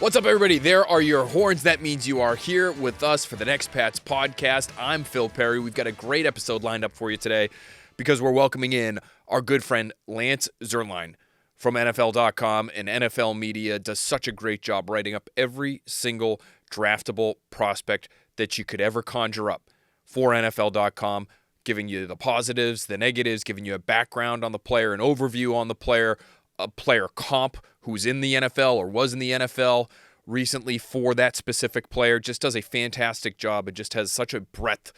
What's up, everybody? There are your horns. That means you are here with us for the Next Pats podcast. I'm Phil Perry. We've got a great episode lined up for you today because we're welcoming in our good friend Lance Zierlein from NFL.com, and NFL Media does such a great job writing up every single draftable prospect that you could ever conjure up for NFL.com, giving you the positives, the negatives, giving you a background on the player, an overview on the player, a player comp who's in the NFL or was in the NFL recently for that specific player. Just does a fantastic job and just has such a breadth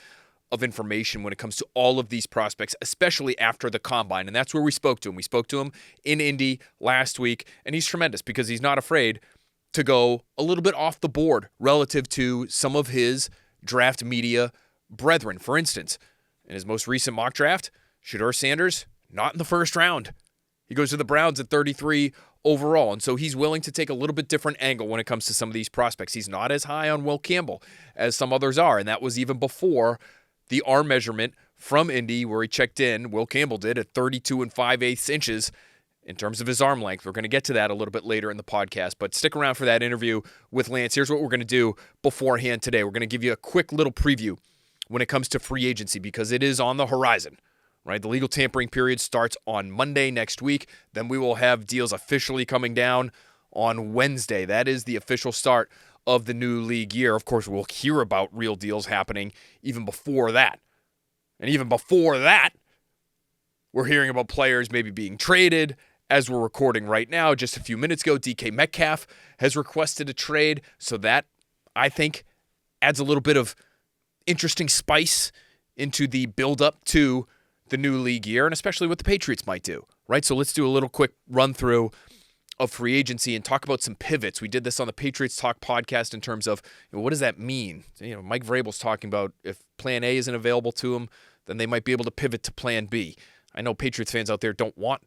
of information when it comes to all of these prospects, especially after the combine. And that's where we spoke to him. We spoke to him in Indy last week, and he's tremendous because he's not afraid to go a little bit off the board relative to some of his draft media brethren. For instance, in his most recent mock draft, Shedeur Sanders, not in the first round. He goes to the Browns at 33 overall, and so he's willing to take a little bit different angle when it comes to some of these prospects. He's not as high on Will Campbell as some others are, and that was even before the arm measurement from Indy where he checked in, Will Campbell did, at 32 5/8 inches in terms of his arm length. We're going to get to that a little bit later in the podcast, but stick around for that interview with Lance. Here's what we're going to do beforehand today. We're going to give you a quick little preview when it comes to free agency because it is on the horizon. Right, the legal tampering period starts on Monday next week. Then we will have deals officially coming down on Wednesday. That is the official start of the new league year. Of course, we'll hear about real deals happening even before that. And even before that, we're hearing about players maybe being traded. As we're recording right now, just a few minutes ago, DK Metcalf has requested a trade. So that, I think, adds a little bit of interesting spice into the build-up to the new league year, and especially what the Patriots might do, right? So let's do a little quick run-through of free agency and talk about some pivots. We did this on the Patriots Talk podcast in terms of, what does that mean? Mike Vrabel's talking about if plan A isn't available to him, then they might be able to pivot to plan B. I know Patriots fans out there don't want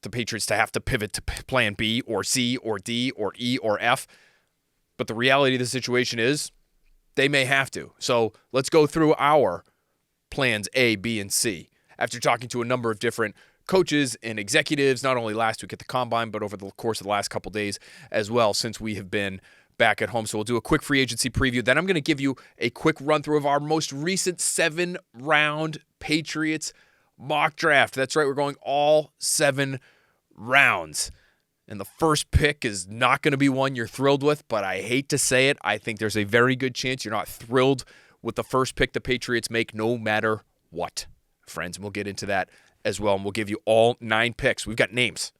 the Patriots to have to pivot to plan B or C or D or E or F, but the reality of the situation is they may have to. So let's go through our plans A, B, and C. After talking to a number of different coaches and executives, not only last week at the Combine, but over the course of the last couple days as well since we have been back at home. So we'll do a quick free agency preview. Then I'm going to give you a quick run-through of our most recent 7-round Patriots mock draft. That's right, we're going all 7 rounds. And the first pick is not going to be one you're thrilled with, but I hate to say it. I think there's a very good chance you're not thrilled with the first pick the Patriots make no matter what. Friends, and we'll get into that as well, and we'll give you all 9 picks. We've got names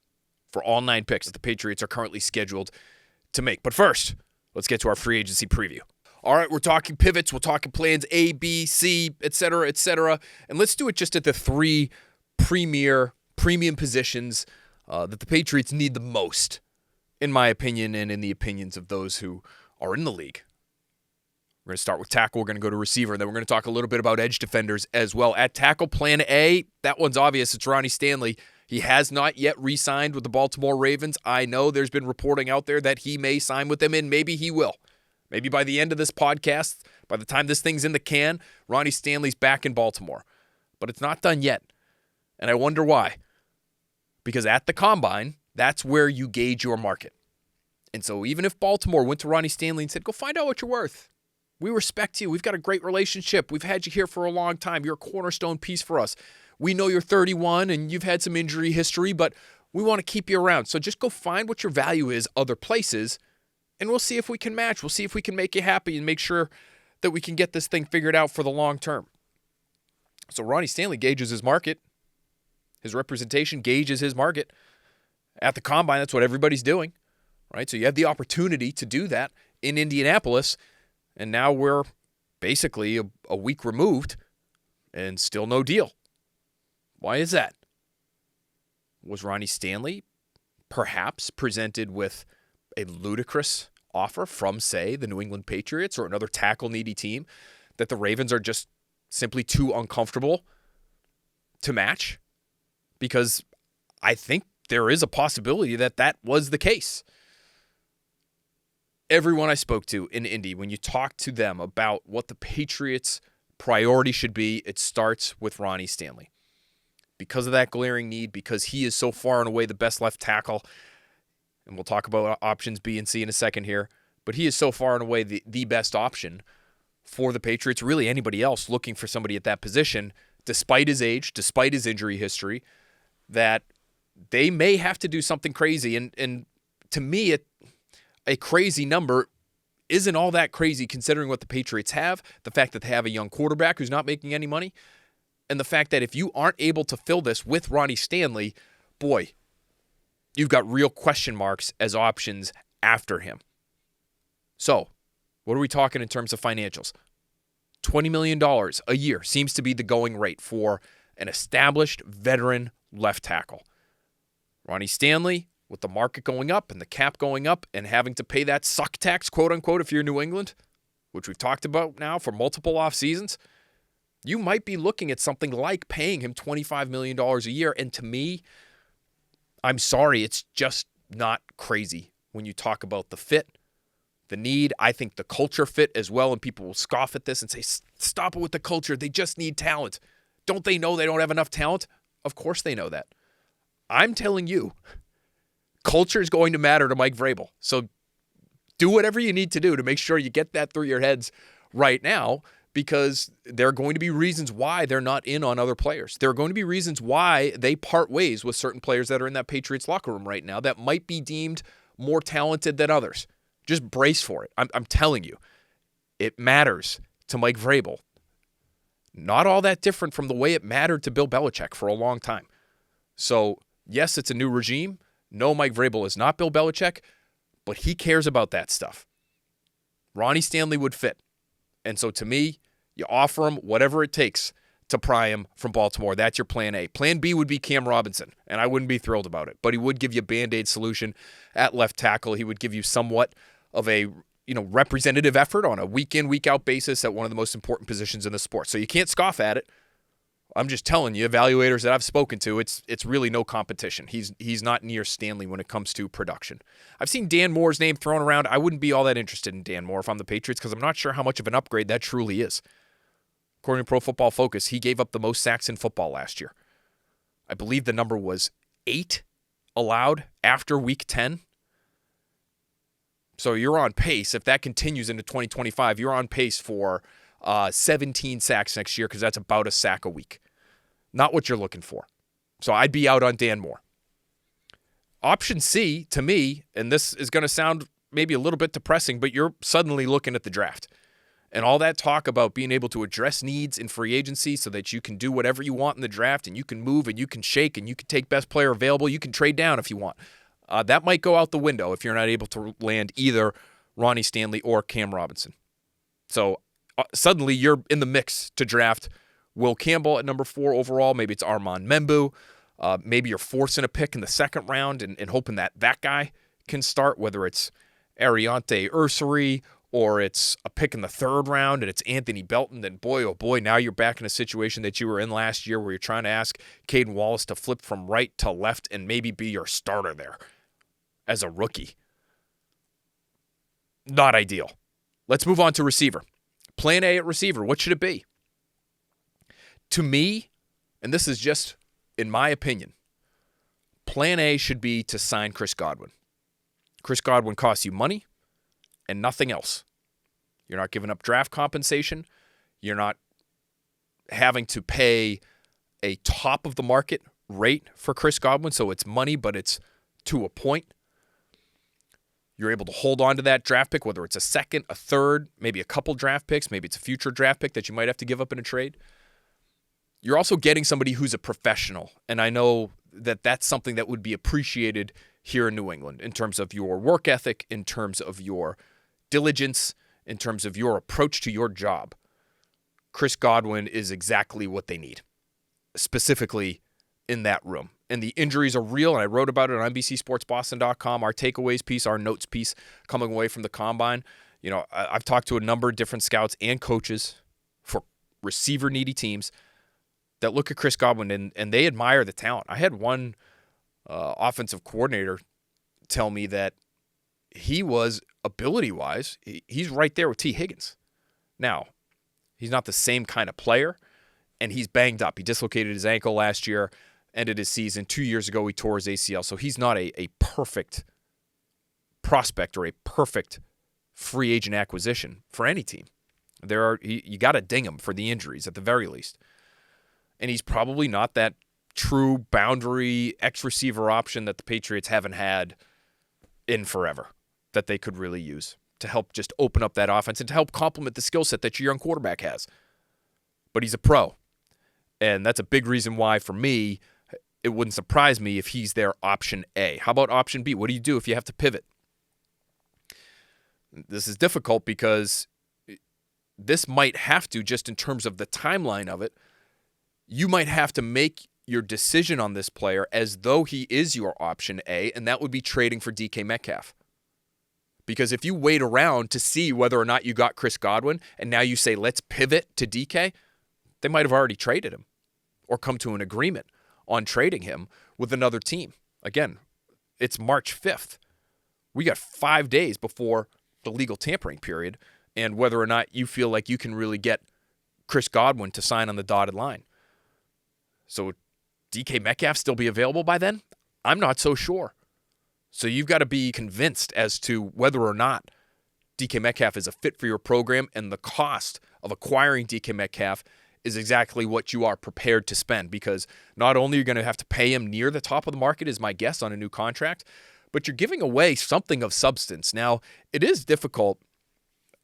for all 9 picks that the Patriots are currently scheduled to make. But first, let's get to our free agency preview. All right, we're talking pivots, we're talking plans A, B, C, et cetera, and let's do it just at the 3 premium positions that the Patriots need the most, in my opinion, and in the opinions of those who are in the league. We're going to start with tackle. We're going to go to receiver. And then we're going to talk a little bit about edge defenders as well. At tackle, plan A, that one's obvious. It's Ronnie Stanley. He has not yet re-signed with the Baltimore Ravens. I know there's been reporting out there that he may sign with them, and maybe he will. Maybe by the end of this podcast, by the time this thing's in the can, Ronnie Stanley's back in Baltimore. But it's not done yet. And I wonder why. Because at the Combine, that's where you gauge your market. And so even if Baltimore went to Ronnie Stanley and said, go find out what you're worth. We respect you. We've got a great relationship. We've had you here for a long time. You're a cornerstone piece for us. We know you're 31 and you've had some injury history, but we want to keep you around. So just go find what your value is other places, and we'll see if we can match. We'll see if we can make you happy and make sure that we can get this thing figured out for the long term. So Ronnie Stanley gauges his market. His representation gauges his market. At the Combine, that's what everybody's doing, right? So you have the opportunity to do that in Indianapolis. And now we're basically a week removed and still no deal. Why is that? Was Ronnie Stanley perhaps presented with a ludicrous offer from, say, the New England Patriots or another tackle-needy team that the Ravens are just simply too uncomfortable to match? Because I think there is a possibility that that was the case. Everyone I spoke to in Indy, when you talk to them about what the Patriots' priority should be, it starts with Ronnie Stanley. Because of that glaring need, because he is so far and away the best left tackle and we'll talk about options B and C in a second here, but he is so far and away the best option for the Patriots, really anybody else looking for somebody at that position, despite his age, despite his injury history, that they may have to do something crazy. And to me, a crazy number isn't all that crazy considering what the Patriots have, the fact that they have a young quarterback who's not making any money, and the fact that if you aren't able to fill this with Ronnie Stanley, boy, you've got real question marks as options after him. So, what are we talking in terms of financials? $20 million a year seems to be the going rate for an established veteran left tackle. Ronnie Stanley, with the market going up and the cap going up and having to pay that suck tax, quote unquote, if you're New England, which we've talked about now for multiple off seasons, you might be looking at something like paying him $25 million a year. And to me, I'm sorry, it's just not crazy when you talk about the fit, the need. I think the culture fit as well, and people will scoff at this and say, stop it with the culture. They just need talent. Don't they know they don't have enough talent? Of course they know that. I'm telling you, culture is going to matter to Mike Vrabel. So do whatever you need to do to make sure you get that through your heads right now, because there are going to be reasons why they're not in on other players. There are going to be reasons why they part ways with certain players that are in that Patriots locker room right now that might be deemed more talented than others. Just brace for it. I'm telling you, it matters to Mike Vrabel. Not all that different from the way it mattered to Bill Belichick for a long time. So, yes, it's a new regime. No, Mike Vrabel is not Bill Belichick, but he cares about that stuff. Ronnie Stanley would fit. And so, to me, you offer him whatever it takes to pry him from Baltimore. That's your plan A. Plan B would be Cam Robinson, and I wouldn't be thrilled about it. But he would give you a Band-Aid solution at left tackle. He would give you somewhat of a representative effort on a week-in, week-out basis at one of the most important positions in the sport. So you can't scoff at it. I'm just telling you, evaluators that I've spoken to, it's really no competition. He's not near Stanley when it comes to production. I've seen Dan Moore's name thrown around. I wouldn't be all that interested in Dan Moore if I'm the Patriots because I'm not sure how much of an upgrade that truly is. According to Pro Football Focus, he gave up the most sacks in football last year. I believe the number was 8 allowed after Week 10. So you're on pace. If that continues into 2025, you're on pace for 17 sacks next year because that's about a sack a week. Not what you're looking for. So I'd be out on Dan Moore. Option C, to me, and this is going to sound maybe a little bit depressing, but you're suddenly looking at the draft. And all that talk about being able to address needs in free agency so that you can do whatever you want in the draft and you can move and you can shake and you can take best player available. You can trade down if you want. That might go out the window if you're not able to land either Ronnie Stanley or Cam Robinson. So suddenly you're in the mix to draft Will Campbell at number 4 overall. Maybe it's Armand Membu. Maybe you're forcing a pick in the second round and hoping that guy can start, whether it's Ariante Ursary or it's a pick in the third round and it's Anthony Belton. Then boy, oh boy, now you're back in a situation that you were in last year where you're trying to ask Caden Wallace to flip from right to left and maybe be your starter there as a rookie. Not ideal. Let's move on to receiver. Plan A at receiver, what should it be? To me, and this is just in my opinion, plan A should be to sign Chris Godwin. Chris Godwin costs you money and nothing else. You're not giving up draft compensation. You're not having to pay a top of the market rate for Chris Godwin, so it's money, but it's to a point. You're able to hold on to that draft pick, whether it's a second, a third, maybe a couple draft picks, maybe it's a future draft pick that you might have to give up in a trade. You're also getting somebody who's a professional, and I know that that's something that would be appreciated here in New England in terms of your work ethic, in terms of your diligence, in terms of your approach to your job. Chris Godwin is exactly what they need, specifically in that room. And the injuries are real, and I wrote about it on NBCSportsBoston.com, our takeaways piece, our notes piece coming away from the Combine. You know, I've talked to a number of different scouts and coaches for receiver-needy teams that look at Chris Godwin, and they admire the talent. I had one offensive coordinator tell me that he was, ability-wise, he's right there with T. Higgins. Now, he's not the same kind of player, and he's banged up. He dislocated his ankle last year, ended his season. 2 years ago, he tore his ACL, so he's not a perfect prospect or a perfect free agent acquisition for any team. You got to ding him for the injuries at the very least. And he's probably not that true boundary X-receiver option that the Patriots haven't had in forever that they could really use to help just open up that offense and to help complement the skill set that your young quarterback has. But he's a pro. And that's a big reason why, for me, it wouldn't surprise me if he's their option A. How about option B? What do you do if you have to pivot? This is difficult because this might have to, just in terms of the timeline of it, you might have to make your decision on this player as though he is your option A, and that would be trading for DK Metcalf. Because if you wait around to see whether or not you got Chris Godwin, and now you say, let's pivot to DK, they might have already traded him or come to an agreement on trading him with another team. Again, it's March 5th. We got 5 days before the legal tampering period, and whether or not you feel like you can really get Chris Godwin to sign on the dotted line. So would DK Metcalf still be available by then? I'm not so sure. So you've got to be convinced as to whether or not DK Metcalf is a fit for your program, and the cost of acquiring DK Metcalf is exactly what you are prepared to spend, because not only are you going to have to pay him near the top of the market, is my guess, on a new contract, but you're giving away something of substance. Now, it is difficult,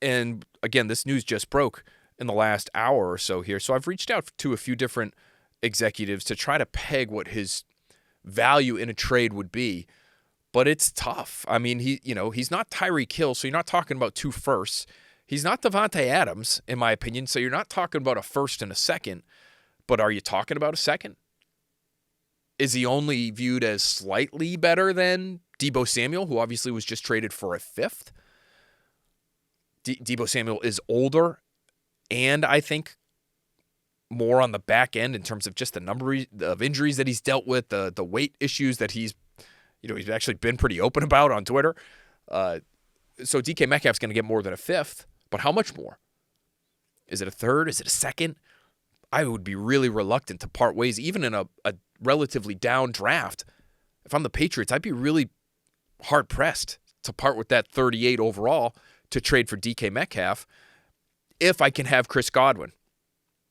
and again, this news just broke in the last hour or so here, so I've reached out to a few different executives to try to peg what his value in a trade would be, but it's tough. I mean, he's not Tyreek Hill, so you're not talking about 2 firsts. He's not Devontae Adams, in my opinion, so you're not talking about a first and a second, but are you talking about a second? Is he only viewed as slightly better than Deebo Samuel, who obviously was just traded for a 5th? Deebo Samuel is older, and I think more on the back end in terms of just the number of injuries that he's dealt with, the weight issues that he's actually been pretty open about on Twitter. So DK Metcalf's going to get more than a 5th. But how much more? Is it a 3rd? Is it a 2nd? I would be really reluctant to part ways, even in a relatively down draft. If I'm the Patriots, I'd be really hard-pressed to part with that 38 overall to trade for DK Metcalf if I can have Chris Godwin.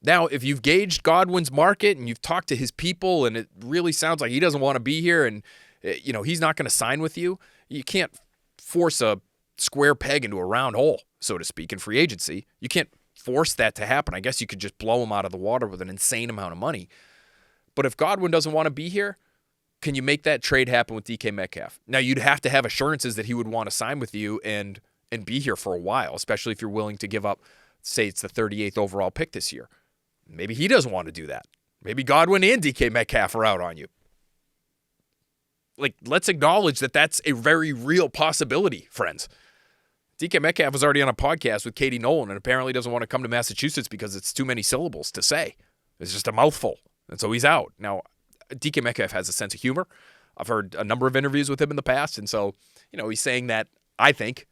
Now, if you've gauged Godwin's market and you've talked to his people and it really sounds like he doesn't want to be here and he's not going to sign with you, you can't force a square peg into a round hole, so to speak, in free agency. You can't force that to happen. I guess you could just blow him out of the water with an insane amount of money. But if Godwin doesn't want to be here, can you make that trade happen with DK Metcalf? Now, you'd have to have assurances that he would want to sign with you and be here for a while, especially if you're willing to give up, say it's the 38th overall pick this year. Maybe he doesn't want to do that. Maybe Godwin and DK Metcalf are out on you. Let's acknowledge that that's a very real possibility, friends. DK Metcalf was already on a podcast with Katie Nolan and apparently doesn't want to come to Massachusetts because it's too many syllables to say. It's just a mouthful. And so he's out. Now, DK Metcalf has a sense of humor. I've heard a number of interviews with him in the past. And so, he's saying that, I think,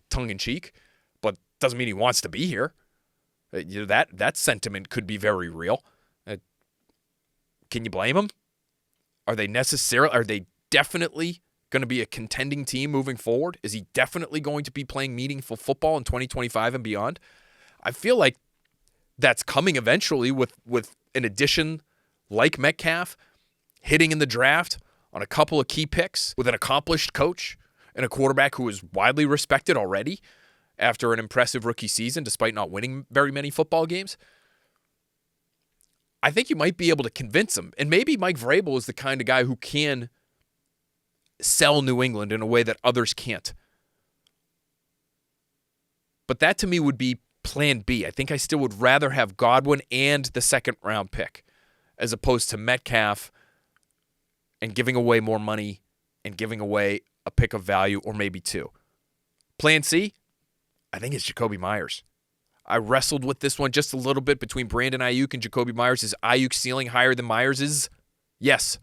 tongue-in-cheek, but doesn't mean he wants to be here. That sentiment could be very real. Can you blame him? Are they definitely going to be a contending team moving forward? Is he definitely going to be playing meaningful football in 2025 and beyond? I feel like that's coming eventually with an addition like Metcalf, hitting in the draft on a couple of key picks with an accomplished coach and a quarterback who is widely respected already after an impressive rookie season despite not winning very many football games. I think you might be able to convince him. And maybe Mike Vrabel is the kind of guy who can sell New England in a way that others can't. But that to me would be plan B. I think I still would rather have Godwin and the 2nd round pick as opposed to Metcalf and giving away more money and giving away a pick of value or maybe 2. Plan C, I think it's Jacoby Myers. I wrestled with this one just a little bit between Brandon Ayuk and Jacoby Myers. Is Ayuk ceiling higher than Myers's? Yes.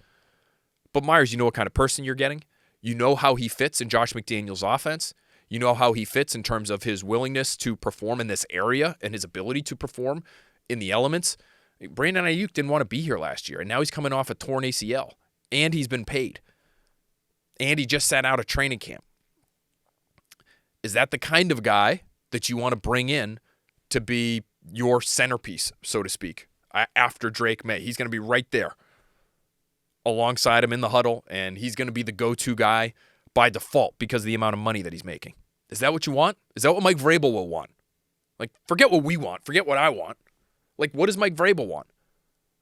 But Myers, you know what kind of person you're getting. You know how he fits in Josh McDaniels' offense. You know how he fits in terms of his willingness to perform in this area and his ability to perform in the elements. Brandon Ayuk didn't want to be here last year, and now he's coming off a torn ACL, and he's been paid. And he just sat out of training camp. Is that the kind of guy that you want to bring in to be your centerpiece, so to speak, after Drake May? He's going to be right there alongside him in the huddle, and he's going to be the go-to guy by default because of the amount of money that he's making. Is that what you want? Is that what Mike Vrabel will want? Like, forget what we want. Forget what I want. Like, what does Mike Vrabel want?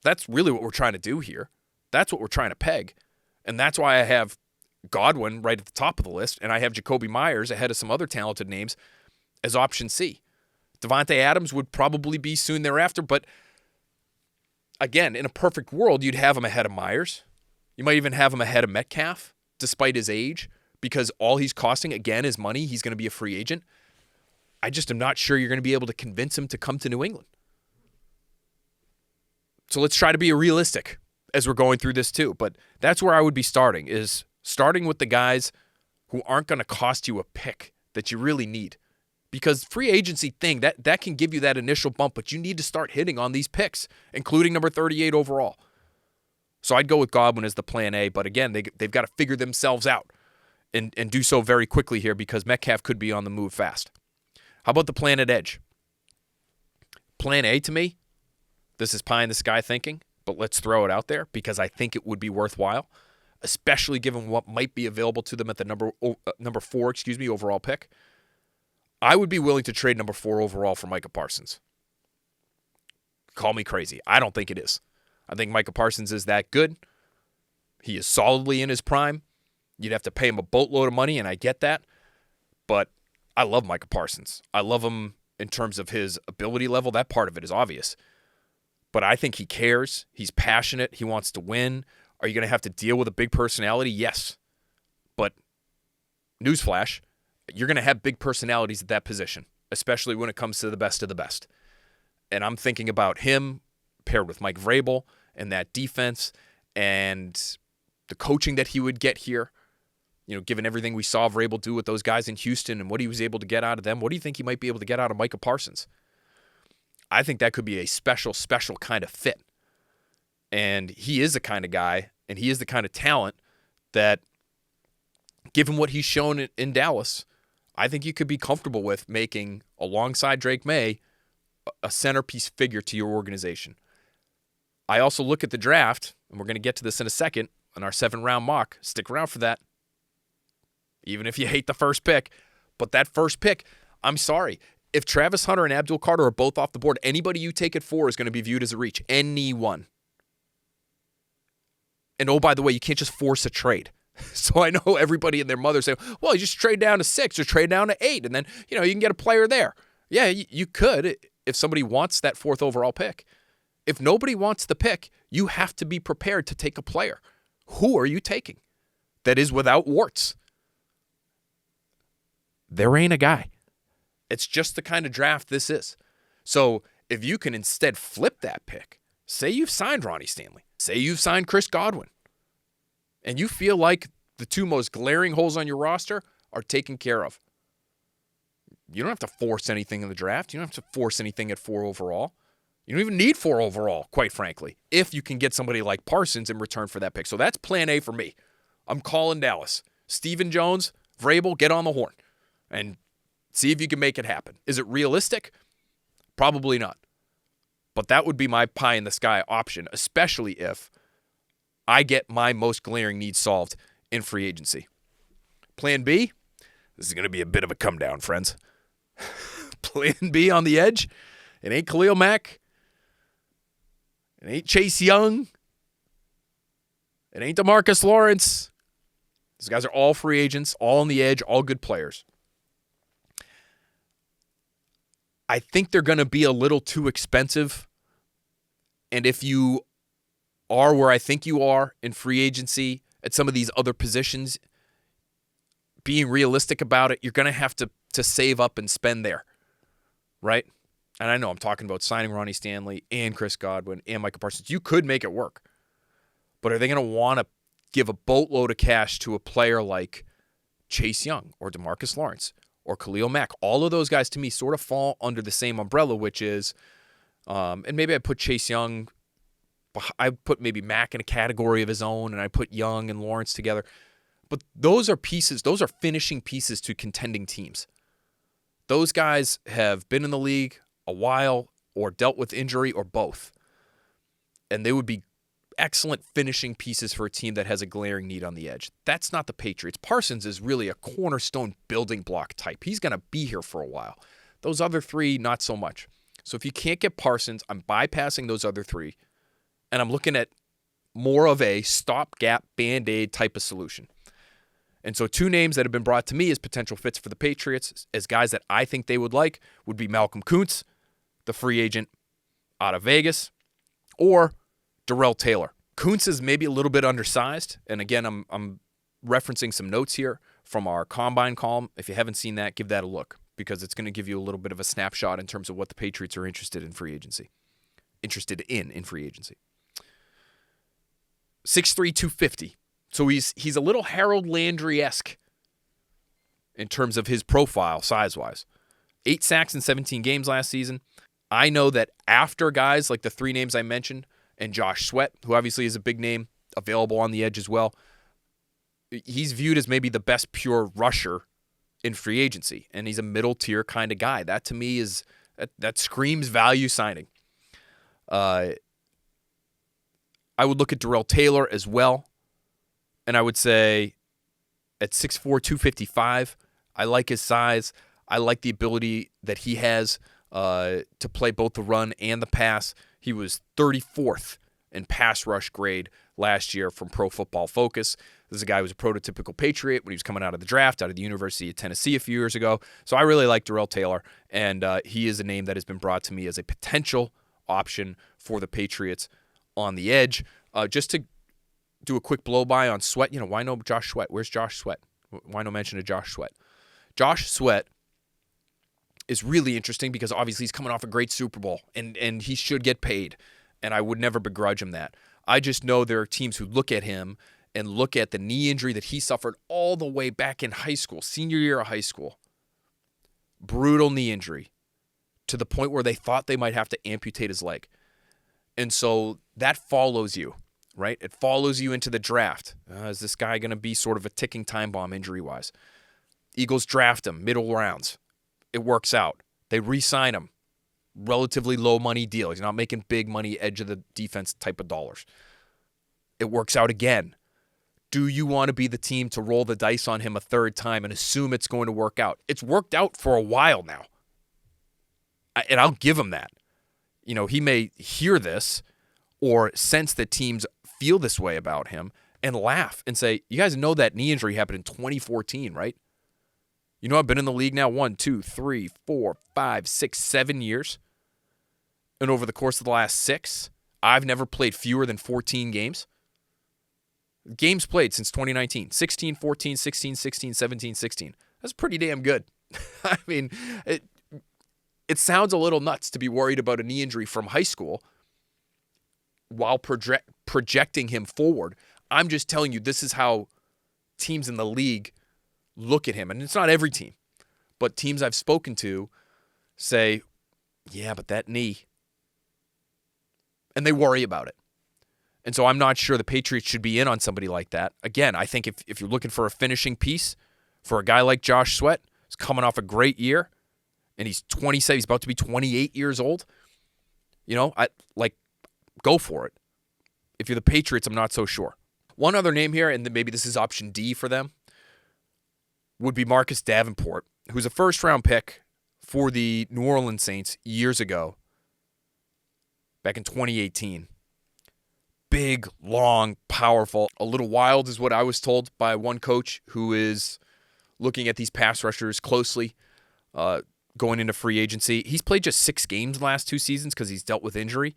That's really what we're trying to do here. That's what we're trying to peg. And that's why I have Godwin right at the top of the list, and I have Jacoby Myers ahead of some other talented names as option C. Devontae Adams would probably be soon thereafter, but again, in a perfect world, you'd have him ahead of Myers. You might even have him ahead of Metcalf, despite his age, because all he's costing, again, is money. He's going to be a free agent. I just am not sure you're going to be able to convince him to come to New England. So let's try to be realistic as we're going through this too. But that's where I would be starting, is starting with the guys who aren't going to cost you a pick that you really need. Because free agency thing, that can give you that initial bump, but you need to start hitting on these picks, including number 38 overall. So I'd go with Godwin as the plan A, but again, they've got to figure themselves out and do so very quickly here because Metcalf could be on the move fast. How about the plan at edge? Plan A to me, this is pie in the sky thinking, but let's throw it out there because I think it would be worthwhile, especially given what might be available to them at the number 4 overall pick. I would be willing to trade number 4 overall for Micah Parsons. Call me crazy. I don't think it is. I think Micah Parsons is that good. He is solidly in his prime. You'd have to pay him a boatload of money, and I get that. But I love Micah Parsons. I love him in terms of his ability level. That part of it is obvious. But I think he cares. He's passionate. He wants to win. Are you going to have to deal with a big personality? Yes. But newsflash, you're going to have big personalities at that position, especially when it comes to the best of the best. And I'm thinking about him paired with Mike Vrabel and that defense and the coaching that he would get here. You know, given everything we saw Vrabel do with those guys in Houston and what he was able to get out of them, what do you think he might be able to get out of Micah Parsons? I think that could be a special kind of fit. And he is the kind of guy, and he is the kind of talent that, given what he's shown in Dallas, I think you could be comfortable with making, alongside Drake May, a centerpiece figure to your organization. I also look at the draft, and we're going to get to this in a second, in our 7-round mock. Stick around for that. Even if you hate the first pick. But that first pick, I'm sorry. If Travis Hunter and Abdul Carter are both off the board, anybody you take it for is going to be viewed as a reach. Anyone. And oh, by the way, you can't just force a trade. So I know everybody and their mother say, well, you just trade down to 6 or trade down to 8, and then, you can get a player there. Yeah, you could if somebody wants that 4th overall pick. If nobody wants the pick, you have to be prepared to take a player. Who are you taking? That is without warts. There ain't a guy. It's just the kind of draft this is. So if you can instead flip that pick, say you've signed Ronnie Stanley, say you've signed Chris Godwin, and you feel like the 2 most glaring holes on your roster are taken care of. You don't have to force anything in the draft. You don't have to force anything at 4 overall. You don't even need 4 overall, quite frankly, if you can get somebody like Parsons in return for that pick. So that's plan A for me. I'm calling Dallas. Stephen Jones, Vrabel, get on the horn and see if you can make it happen. Is it realistic? Probably not. But that would be my pie-in-the-sky option, especially if I get my most glaring needs solved in free agency. Plan B, this is going to be a bit of a come-down, friends. Plan B on the edge, it ain't Khalil Mack. It ain't Chase Young. It ain't DeMarcus Lawrence. These guys are all free agents, all on the edge, all good players. I think they're going to be a little too expensive. And if you are where I think you are in free agency at some of these other positions, being realistic about it, you're going to have to save up and spend there, right? And I know I'm talking about signing Ronnie Stanley and Chris Godwin and Micah Parsons. You could make it work. But are they going to want to give a boatload of cash to a player like Chase Young or DeMarcus Lawrence or Khalil Mack? All of those guys, to me, sort of fall under the same umbrella, which is, and maybe I put Chase Young, I put maybe Mack in a category of his own, and I put Young and Lawrence together. But those are pieces, those are finishing pieces to contending teams. Those guys have been in the league a while or dealt with injury or both. And they would be excellent finishing pieces for a team that has a glaring need on the edge. That's not the Patriots. Parsons is really a cornerstone building block type. He's going to be here for a while. Those other three, not so much. So if you can't get Parsons, I'm bypassing those other three, and I'm looking at more of a stopgap Band-Aid type of solution. And so two names that have been brought to me as potential fits for the Patriots, as guys that I think they would like, would be Malcolm Kuntz, the free agent out of Vegas, or Darrell Taylor. Kuntz is maybe a little bit undersized, and again, I'm referencing some notes here from our Combine column. If you haven't seen that, give that a look, because it's going to give you a little bit of a snapshot in terms of what the Patriots are interested in free agency. 6'3", 250. So he's a little Harold Landry-esque in terms of his profile, size-wise. 8 sacks in 17 games last season. I know that after guys like the three names I mentioned, and Josh Sweat, who obviously is a big name, available on the edge as well, he's viewed as maybe the best pure rusher in free agency, and he's a middle-tier kind of guy. That, to me, is that screams value signing. I would look at Darrell Taylor as well, and I would say at 6'4", 255, I like his size. I like the ability that he has to play both the run and the pass. He was 34th in pass rush grade last year from Pro Football Focus. This is a guy who was a prototypical Patriot when he was coming out of the draft, out of the University of Tennessee a few years ago. So I really like Darrell Taylor, and he is a name that has been brought to me as a potential option for the Patriots on the edge. Just to do a quick blow-by on Sweat, why no Josh Sweat? Where's Josh Sweat? Why no mention of Josh Sweat? Josh Sweat is really interesting because obviously he's coming off a great Super Bowl, and he should get paid, and I would never begrudge him that. I just know there are teams who look at him and look at the knee injury that he suffered all the way back in high school, senior year of high school. Brutal knee injury to the point where they thought they might have to amputate his leg. And so that follows you, right? It follows you into the draft. Is this guy going to be sort of a ticking time bomb injury-wise? Eagles draft him, middle rounds. It works out. They re-sign him. Relatively low money deal. He's not making big money, edge of the defense type of dollars. It works out again. Do you want to be the team to roll the dice on him a third time and assume it's going to work out? It's worked out for a while now. And I'll give him that. He may hear this or sense that teams feel this way about him and laugh and say, you guys know that knee injury happened in 2014, right? I've been in the league now 1, 2, 3, 4, 5, 6, 7 years. And over the course of the last 6, I've never played fewer than 14 games. Games played since 2019. 16, 14, 16, 16, 17, 16. That's pretty damn good. I mean, it sounds a little nuts to be worried about a knee injury from high school while projecting him forward. I'm just telling you, this is how teams in the league look at him. And it's not every team, but teams I've spoken to say, yeah, but that knee. And they worry about it. And so I'm not sure the Patriots should be in on somebody like that. Again, I think if you're looking for a finishing piece for a guy like Josh Sweat, who's coming off a great year, and he's 27, he's about to be 28 years old, go for it. If you're the Patriots, I'm not so sure. One other name here, and maybe this is option D for them, would be Marcus Davenport, who's a first-round pick for the New Orleans Saints years ago, back in 2018. Big, long, powerful, a little wild is what I was told by one coach who is looking at these pass rushers closely going into free agency. He's played just 6 games the last 2 seasons because he's dealt with injury.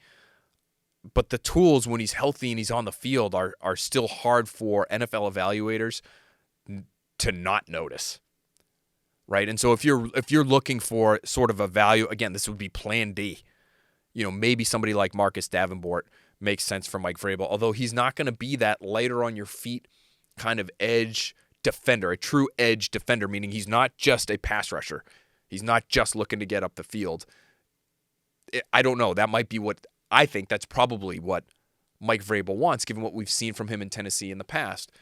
But the tools when he's healthy and he's on the field are still hard for NFL evaluators to not notice, right? And so if you're looking for sort of a value, again, this would be plan D. Maybe somebody like Marcus Davenport makes sense for Mike Vrabel, although he's not going to be that lighter on your feet kind of edge defender, a true edge defender, meaning he's not just a pass rusher. He's not just looking to get up the field. I don't know. That might be what I think that's probably what Mike Vrabel wants, given what we've seen from him in Tennessee in the past.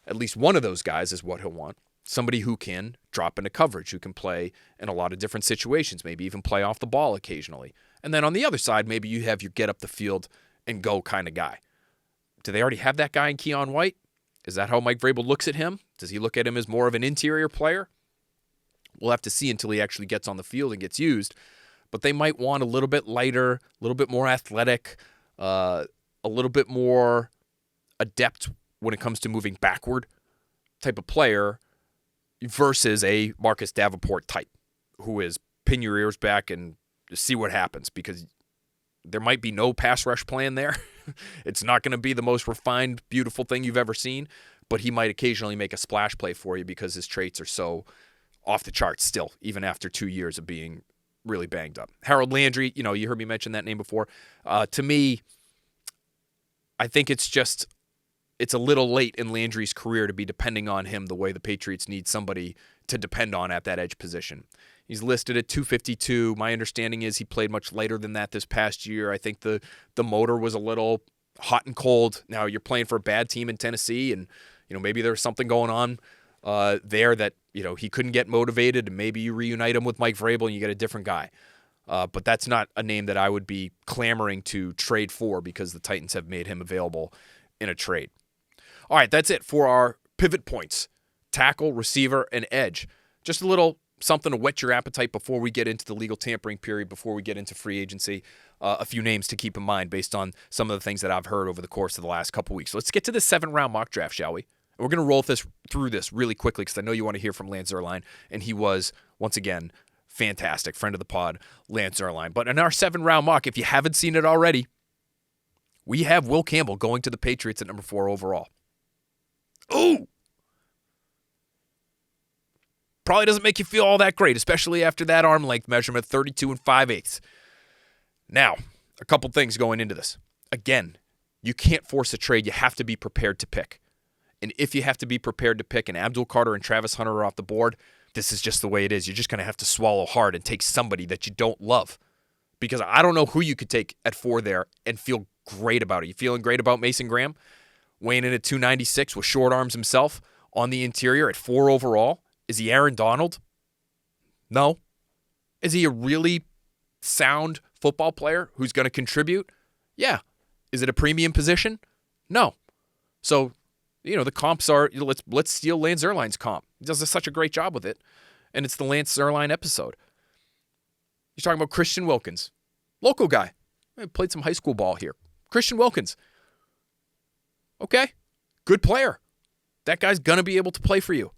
At least one of those guys is what he'll want. somebody who can drop into coverage, who can play in a lot of different situations, maybe even play off the ball occasionally. And then on the other side, maybe you have your get up the field and go kind of guy. Do they already have that guy in Keon White? Is that how Mike Vrabel looks at him? Does he look at him as more of an interior player? We'll have to see until he actually gets on the field and gets used. But they might want a little bit lighter, a little bit more athletic, a little bit more adept when it comes to moving backward type of player versus a Marcus Davenport type who is pin your ears back and see what happens, because there might be no pass rush plan there. It's not going to be the most refined, beautiful thing you've ever seen, but he might occasionally make a splash play for you because his traits are so off the charts still, even after 2 years of being really banged up. Harold Landry, you heard me mention that name before. To me, I think it's a little late in Landry's career to be depending on him the way the Patriots need somebody to depend on at that edge position. He's listed at 252. My understanding is he played much later than that this past year. I think the motor was a little hot and cold. Now you're playing for a bad team in Tennessee, and maybe there's something going on there that he couldn't get motivated, and maybe you reunite him with Mike Vrabel and you get a different guy. But that's not a name that I would be clamoring to trade for because the Titans have made him available in a trade. All right, that's it for our pivot points: tackle, receiver, and edge. Just a little something to whet your appetite before we get into the legal tampering period, before we get into free agency. A few names to keep in mind based on some of the things that I've heard over the course of the last couple weeks. So let's get to the 7-round mock draft, shall we? And we're going to roll through this really quickly because I know you want to hear from Lance Zierlein, and he was, once again, fantastic. Friend of the pod, Lance Zierlein. But in our 7-round mock, if you haven't seen it already, we have Will Campbell going to the Patriots at number 4 overall. Ooh! Probably doesn't make you feel all that great, especially after that arm length measurement, 32 5/8. Now, a couple things going into this. Again, you can't force a trade. You have to be prepared to pick. And if you have to be prepared to pick and Abdul Carter and Travis Hunter are off the board, this is just the way it is. You're just going to have to swallow hard and take somebody that you don't love. Because I don't know who you could take at 4 there and feel great about it. You feeling great about Mason Graham? Weighing in at 296 with short arms himself on the interior at 4 overall. Is he Aaron Donald? No. Is he a really sound football player who's going to contribute? Yeah. Is it a premium position? No. So, the comps are, let's steal Lance Zierlein's comp. He does such a great job with it. And it's the Lance Zierlein episode. You're talking about Christian Wilkins. Local guy. I played some high school ball here. Christian Wilkins. Okay. Good player. That guy's going to be able to play for you.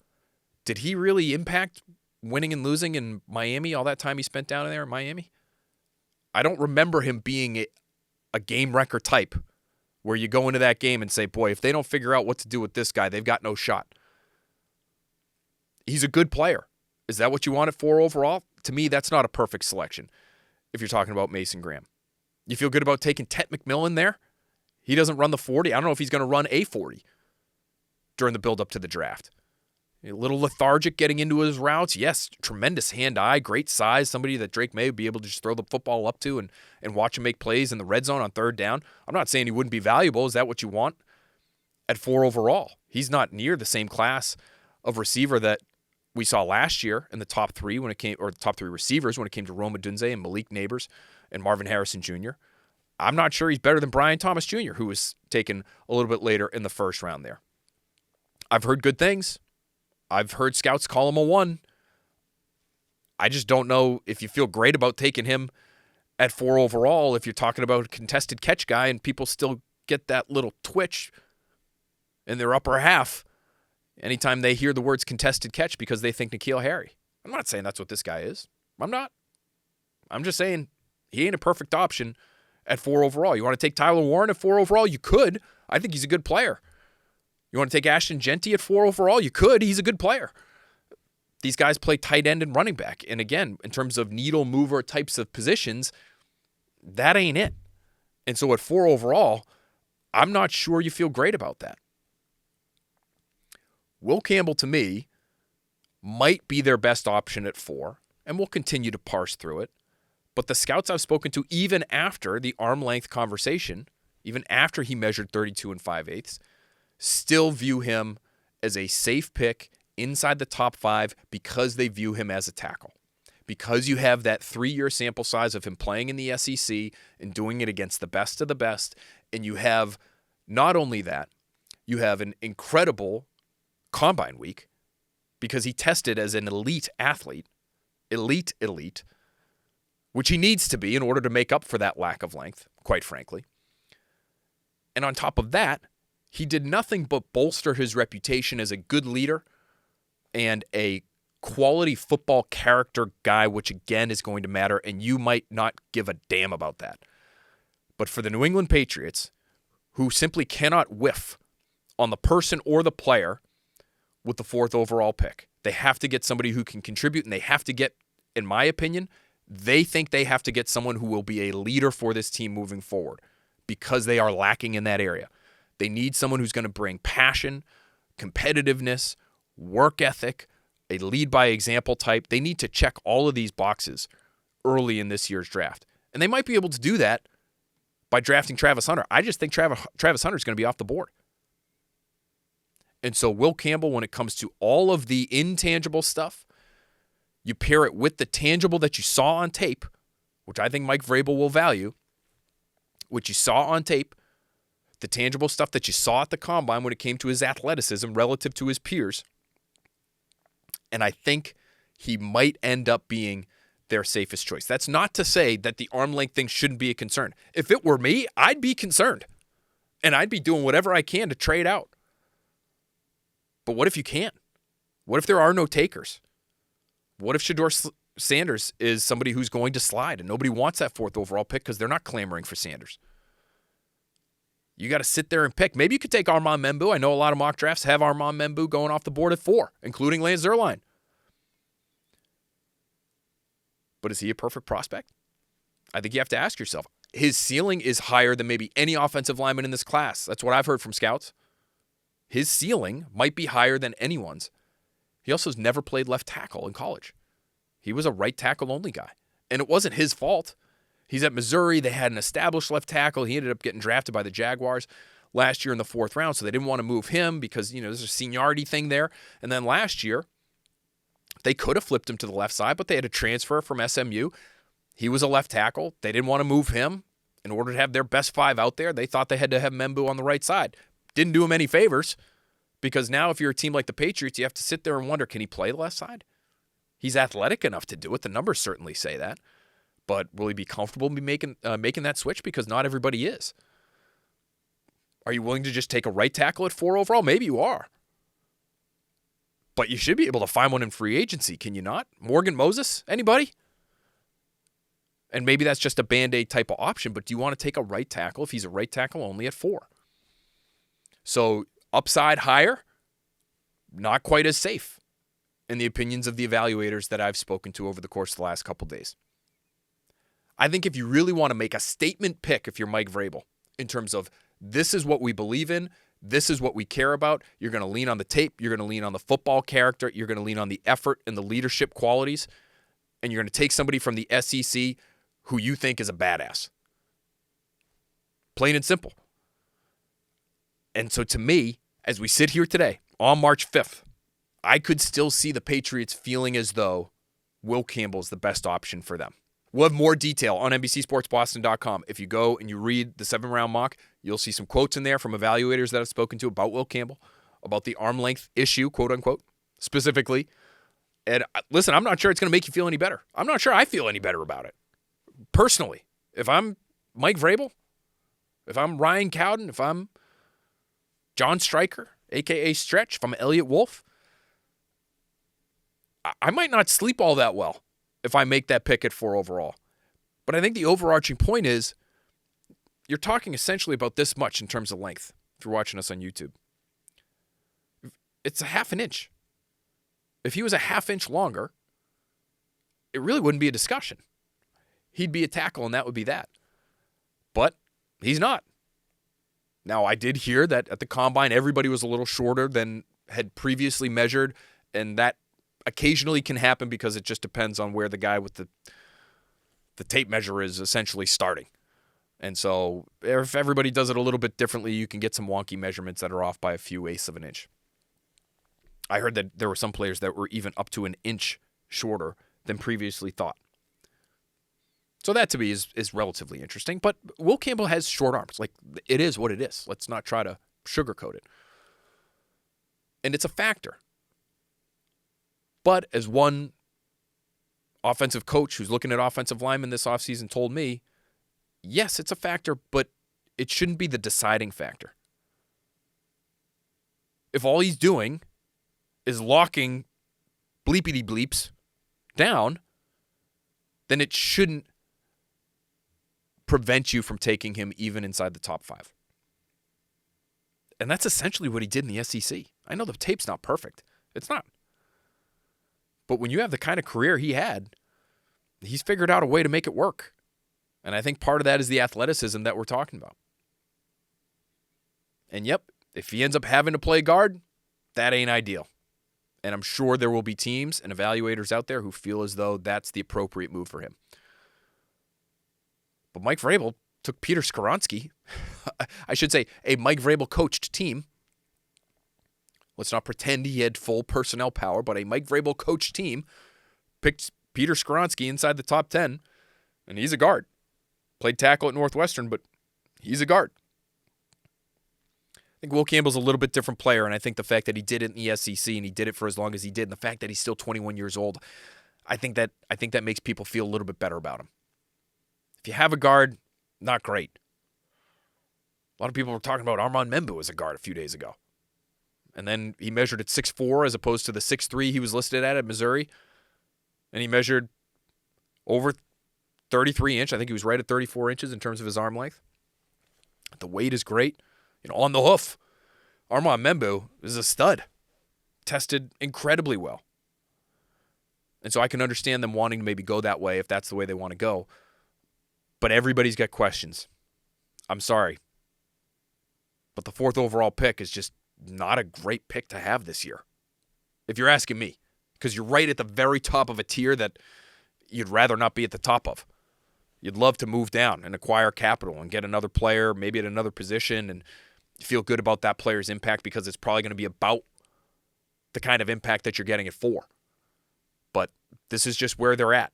Did he really impact winning and losing in Miami all that time he spent down there in Miami? I don't remember him being a game wrecker type where you go into that game and say, boy, if they don't figure out what to do with this guy, they've got no shot. He's a good player. Is that what you want at 4 overall? To me, that's not a perfect selection if you're talking about Mason Graham. You feel good about taking Tet McMillan there? He doesn't run the 40. I don't know if he's going to run a 40 during the build-up to the draft. A little lethargic getting into his routes. Yes, tremendous hand-eye, great size, somebody that Drake May would be able to just throw the football up to and watch him make plays in the red zone on 3rd down. I'm not saying he wouldn't be valuable. Is that what you want at 4 overall? He's not near the same class of receiver that we saw last year in the top 3 when it came, or the top 3 receivers when it came to Rome Odunze and Malik Neighbors and Marvin Harrison Jr. I'm not sure he's better than Brian Thomas Jr., who was taken a little bit later in the 1st round there. I've heard good things. I've heard scouts call him a 1. I just don't know if you feel great about taking him at 4 overall if you're talking about a contested catch guy and people still get that little twitch in their upper half anytime they hear the words contested catch because they think N'Keal Harry. I'm not saying that's what this guy is. I'm not. I'm just saying he ain't a perfect option at 4 overall. You want to take Tyler Warren at 4 overall? You could. I think he's a good player. You want to take Ashton Genty at 4 overall? You could. He's a good player. These guys play tight end and running back. And again, in terms of needle mover types of positions, that ain't it. And so at 4 overall, I'm not sure you feel great about that. Will Campbell, to me, might be their best option at 4, and we'll continue to parse through it. But the scouts I've spoken to, even after the arm length conversation, even after he measured 32 5/8, still view him as a safe pick inside the top 5 because they view him as a tackle. Because you have that 3-year sample size of him playing in the SEC and doing it against the best of the best, and you have not only that, you have an incredible combine week because he tested as an elite athlete, elite, which he needs to be in order to make up for that lack of length, quite frankly. And on top of that, he did nothing but bolster his reputation as a good leader and a quality football character guy, which again is going to matter, and you might not give a damn about that. But for the New England Patriots, who simply cannot whiff on the person or the player with the 4th overall pick, they have to get somebody who can contribute, and they have to get, in my opinion, they think they have to get someone who will be a leader for this team moving forward because they are lacking in that area. They need someone who's going to bring passion, competitiveness, work ethic, a lead by example type. They need to check all of these boxes early in this year's draft. And they might be able to do that by drafting Travis Hunter. I just think Travis Hunter is going to be off the board. And so Will Campbell, when it comes to all of the intangible stuff, you pair it with the tangible that you saw on tape, which I think Mike Vrabel will value, which you saw on tape, the tangible stuff that you saw at the combine when it came to his athleticism relative to his peers. And I think he might end up being their safest choice. That's not to say that the arm length thing shouldn't be a concern. If it were me, I'd be concerned. And I'd be doing whatever I can to trade out. But what if you can't? What if there are no takers? What if Shedeur Sanders is somebody who's going to slide and nobody wants that 4th overall pick because they're not clamoring for Sanders? You got to sit there and pick. Maybe you could take Armand Membu. I know a lot of mock drafts have Armand Membu going off the board at 4, including Lance Zierlein. But is he a perfect prospect? I think you have to ask yourself. His ceiling is higher than maybe any offensive lineman in this class. That's what I've heard from scouts. His ceiling might be higher than anyone's. He also has never played left tackle in college. He was a right tackle only guy. And it wasn't his fault. He's at Missouri. They had an established left tackle. He ended up getting drafted by the Jaguars last year in the 4th round, so they didn't want to move him because, there's a seniority thing there. And then last year, they could have flipped him to the left side, but they had a transfer from SMU. He was a left tackle. They didn't want to move him. In order to have their best 5 out there, they thought they had to have Membu on the right side. Didn't do him any favors because now if you're a team like the Patriots, you have to sit there and wonder, can he play the left side? He's athletic enough to do it. The numbers certainly say that. But will he be comfortable making that switch? Because not everybody is. Are you willing to just take a right tackle at 4 overall? Maybe you are. But you should be able to find one in free agency, can you not? Morgan Moses? Anybody? And maybe that's just a Band-Aid type of option, but do you want to take a right tackle if he's a right tackle only at 4? So upside higher, not quite as safe in the opinions of the evaluators that I've spoken to over the course of the last couple days. I think if you really want to make a statement pick, if you're Mike Vrabel, in terms of this is what we believe in, this is what we care about, you're going to lean on the tape, you're going to lean on the football character, you're going to lean on the effort and the leadership qualities, and you're going to take somebody from the SEC who you think is a badass. Plain and simple. And so to me, as we sit here today, on March 5th, I could still see the Patriots feeling as though Will Campbell is the best option for them. We'll have more detail on NBCSportsBoston.com. If you go and you read the 7-round mock, you'll see some quotes in there from evaluators that I've spoken to about Will Campbell, about the arm length issue, quote unquote, specifically. And listen, I'm not sure it's going to make you feel any better. I'm not sure I feel any better about it. Personally, if I'm Mike Vrabel, if I'm Ryan Cowden, if I'm John Stryker, a.k.a. Stretch, if I'm Elliott Wolf, I might not sleep all that well if I make that pick at 4 overall. But I think the overarching point is you're talking essentially about this much in terms of length if you're watching us on YouTube. It's a half an inch. If he was a half inch longer, it really wouldn't be a discussion. He'd be a tackle, and that would be that. But he's not. Now, I did hear that at the Combine, everybody was a little shorter than had previously measured, and that occasionally can happen because it just depends on where the guy with the tape measure is essentially starting. And so if everybody does it a little bit differently, you can get some wonky measurements that are off by a few eighths of an inch. I heard that there were some players that were even up to an inch shorter than previously thought. So that to me is relatively interesting. But Will Campbell has short arms. Like, it is what it is. Let's not try to sugarcoat it. And it's a factor. But as one offensive coach who's looking at offensive linemen this offseason told me, yes, it's a factor, but it shouldn't be the deciding factor. If all he's doing is locking bleepity bleeps down, then it shouldn't prevent you from taking him even inside the top 5. And that's essentially what he did in the SEC. I know the tape's not perfect. It's not. But when you have the kind of career he had, he's figured out a way to make it work. And I think part of that is the athleticism that we're talking about. And yep, if he ends up having to play guard, that ain't ideal. And I'm sure there will be teams and evaluators out there who feel as though that's the appropriate move for him. But Mike Vrabel took Peter Skoronski, I should say a Mike Vrabel coached team. Let's not pretend he had full personnel power, but a Mike Vrabel coached team picked Peter Skoronski inside the top 10, and he's a guard. Played tackle at Northwestern, but he's a guard. I think Will Campbell's a little bit different player, and I think the fact that he did it in the SEC and he did it for as long as he did, and the fact that he's still 21 years old, I think that makes people feel a little bit better about him. If you have a guard, not great. A lot of people were talking about Armand Membu as a guard a few days ago. And then he measured at 6'4" as opposed to the 6'3" he was listed at Missouri. And he measured over 33 inch. I think he was right at 34 inches in terms of his arm length. The weight is great. On the hoof, Armand Membu is a stud. Tested incredibly well. And so I can understand them wanting to maybe go that way if that's the way they want to go. But everybody's got questions. I'm sorry. But the 4th overall pick is just not a great pick to have this year, if you're asking me. Because you're right at the very top of a tier that you'd rather not be at the top of. You'd love to move down and acquire capital and get another player, maybe at another position, and you feel good about that player's impact because it's probably going to be about the kind of impact that you're getting it for. But this is just where they're at.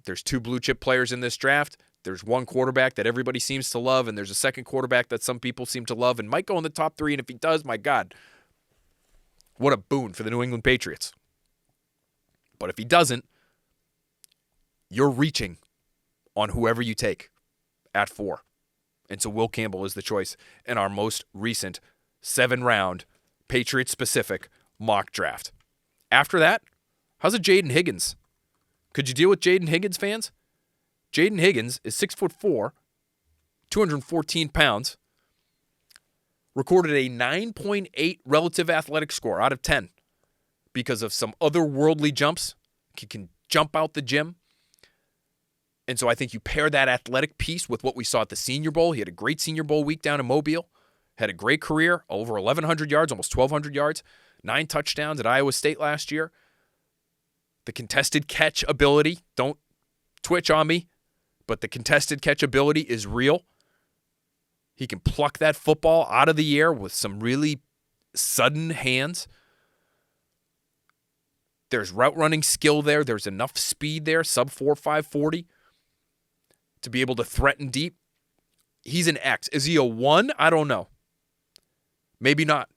There's 2 blue chip players in this draft. There's one quarterback that everybody seems to love, and there's a second quarterback that some people seem to love and might go in the top 3, and if he does, my God, what a boon for the New England Patriots. But if he doesn't, you're reaching on whoever you take at 4. And so Will Campbell is the choice in our most recent 7-round Patriots-specific mock draft. After that, how's a Jaden Higgins? Could you deal with Jaden Higgins, fans? Jaden Higgins is 6'4", 214 pounds, recorded a 9.8 relative athletic score out of 10 because of some otherworldly jumps. He can jump out the gym. And so I think you pair that athletic piece with what we saw at the Senior Bowl. He had a great Senior Bowl week down in Mobile. Had a great career, over 1,100 yards, almost 1,200 yards, 9 touchdowns at Iowa State last year. The contested catch ability, don't twitch on me, but the contested catch ability is real. He can pluck that football out of the air with some really sudden hands. There's route running skill there. There's enough speed there, sub 4.5 40, to be able to threaten deep. He's an X. Is he a 1? I don't know. Maybe not.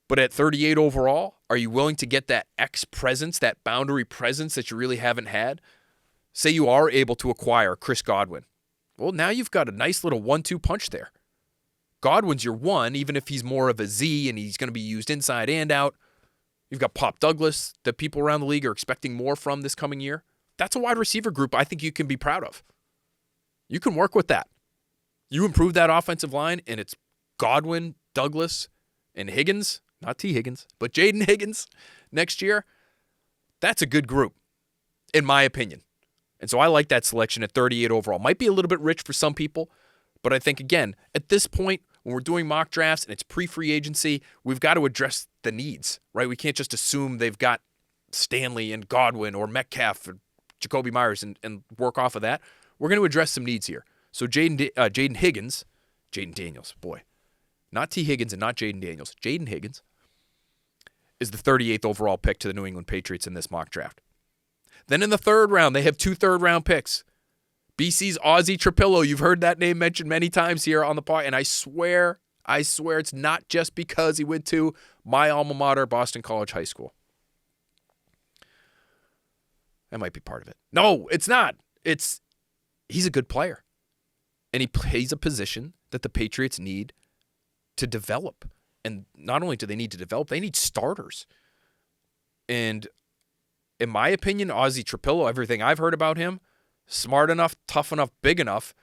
But at 38 overall, are you willing to get that X presence, that boundary presence that you really haven't had? Say you are able to acquire Chris Godwin. Well, now you've got a nice little 1-2 punch there. Godwin's your 1, even if he's more of a Z and he's going to be used inside and out. You've got Pop Douglas that people around the league are expecting more from this coming year. That's a wide receiver group I think you can be proud of. You can work with that. You improve that offensive line, and it's Godwin, Douglas, and Higgins. Not T. Higgins, but Jaden Higgins next year. That's a good group, in my opinion. And so I like that selection at 38 overall. Might be a little bit rich for some people, but I think, again, at this point, when we're doing mock drafts and it's pre-free agency, we've got to address the needs, right? We can't just assume they've got Stanley and Godwin or Metcalf or Jacoby Myers and work off of that. We're going to address some needs here. So Jaden Higgins, Jaden Daniels, boy. Not T. Higgins and not Jaden Daniels. Jaden Higgins is the 38th overall pick to the New England Patriots in this mock draft. Then in the third round, they have 2 third-round picks. BC's Ozzie Trapillo, you've heard that name mentioned many times here on the pod, and I swear it's not just because he went to my alma mater, Boston College High School. That might be part of it. No, it's not. He's a good player. And he plays a position that the Patriots need to develop. And not only do they need to develop, they need starters. And in my opinion, Ozzie Trapillo, everything I've heard about him, smart enough, tough enough, big enough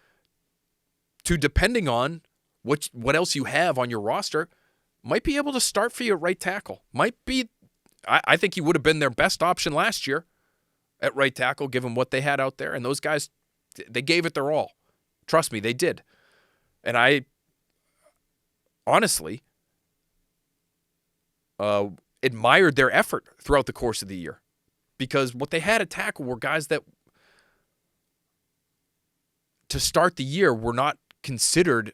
to, depending on what else you have on your roster, might be able to start for you at right tackle. I think he would have been their best option last year at right tackle, given what they had out there. And those guys, they gave it their all. Trust me, they did. And I honestly admired their effort throughout the course of the year, because what they had at tackle were guys that, to start the year, were not considered,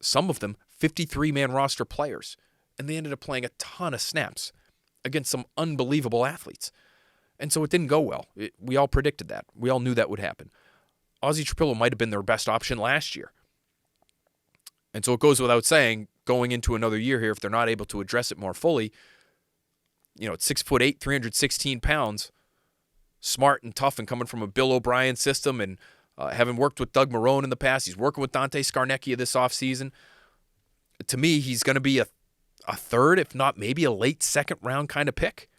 some of them, 53-man roster players. And they ended up playing a ton of snaps against some unbelievable athletes. And so it didn't go well. We all predicted that. We all knew that would happen. Ozzie Trapillo might have been their best option last year. And so it goes without saying, going into another year here, if they're not able to address it more fully, at 6'8", 316 pounds, smart and tough, and coming from a Bill O'Brien system, and having worked with Doug Marrone in the past, he's working with Dante Scarnecchia this offseason. To me, he's going to be a third, if not maybe a late second round kind of pick.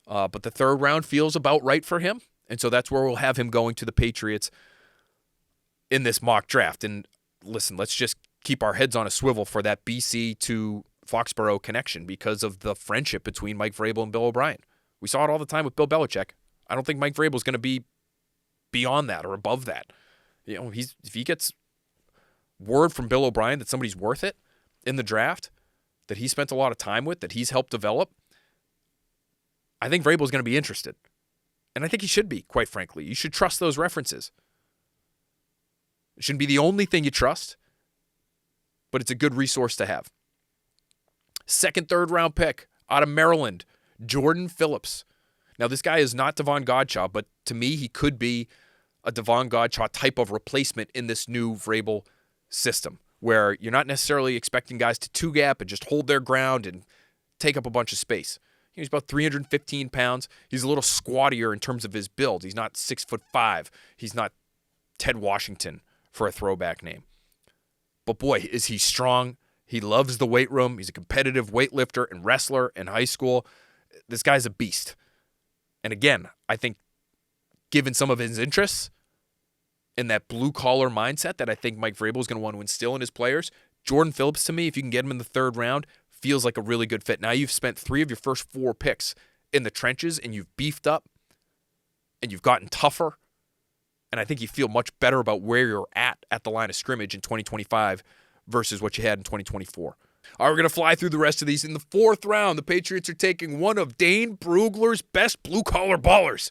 But the third round feels about right for him. And so that's where we'll have him going to the Patriots in this mock draft. And listen, let's just keep our heads on a swivel for that BC to Foxborough connection because of the friendship between Mike Vrabel and Bill O'Brien. We saw it all the time with Bill Belichick. I don't think Mike Vrabel is going to be beyond that or above that. If he gets word from Bill O'Brien that somebody's worth it in the draft, that he spent a lot of time with, that he's helped develop, I think Vrabel's going to be interested. And I think he should be, quite frankly. You should trust those references. It shouldn't be the only thing you trust, but it's a good resource to have. Second, third round pick out of Maryland, Jordan Phillips. Now, this guy is not Devon Godchaux, but to me, he could be a Devon Godchaux type of replacement in this new Vrabel system, where you're not necessarily expecting guys to two-gap and just hold their ground and take up a bunch of space. He's about 315 pounds. He's a little squattier in terms of his build. He's not 6'5". He's not Ted Washington for a throwback name. But boy, is he strong. He loves the weight room. He's a competitive weightlifter and wrestler in high school. This guy's a beast. And again, I think given some of his interests in that blue-collar mindset that I think Mike Vrabel is going to want to instill in his players, Jordan Phillips, to me, if you can get him in the third round, feels like a really good fit. Now you've spent 3 of your first 4 picks in the trenches, and you've beefed up, and you've gotten tougher, and I think you feel much better about where you're at the line of scrimmage in 2025 versus what you had in 2024. All right, we're going to fly through the rest of these. In the 4th round, the Patriots are taking one of Dane Brugler's best blue-collar ballers.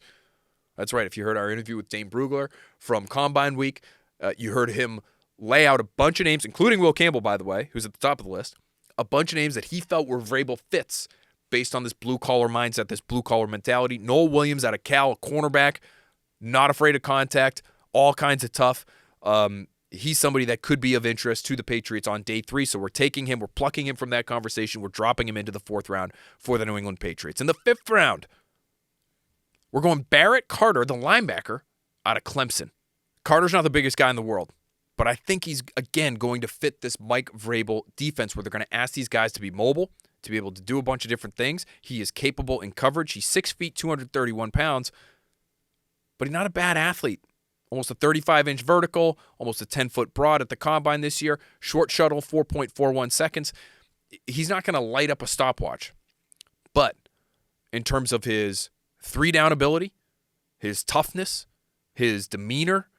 That's right. If you heard our interview with Dane Brugler from Combine Week, you heard him lay out a bunch of names, including Will Campbell, by the way, who's at the top of the list, a bunch of names that he felt were Vrabel fits based on this blue-collar mindset, this blue-collar mentality. Noel Williams out of Cal, a cornerback, not afraid of contact, all kinds of tough. He's somebody that could be of interest to the Patriots on day 3, so we're taking him, we're plucking him from that conversation, we're dropping him into the 4th round for the New England Patriots. In the 5th round, we're going Barrett Carter, the linebacker, out of Clemson. Carter's not the biggest guy in the world, but I think he's, again, going to fit this Mike Vrabel defense where they're going to ask these guys to be mobile, to be able to do a bunch of different things. He is capable in coverage. He's 6 feet, 231 pounds, but he's not a bad athlete. Almost a 35-inch vertical, almost a 10-foot broad at the combine this year. Short shuttle, 4.41 seconds. He's not going to light up a stopwatch. But in terms of his 3-down ability, his toughness, his demeanor,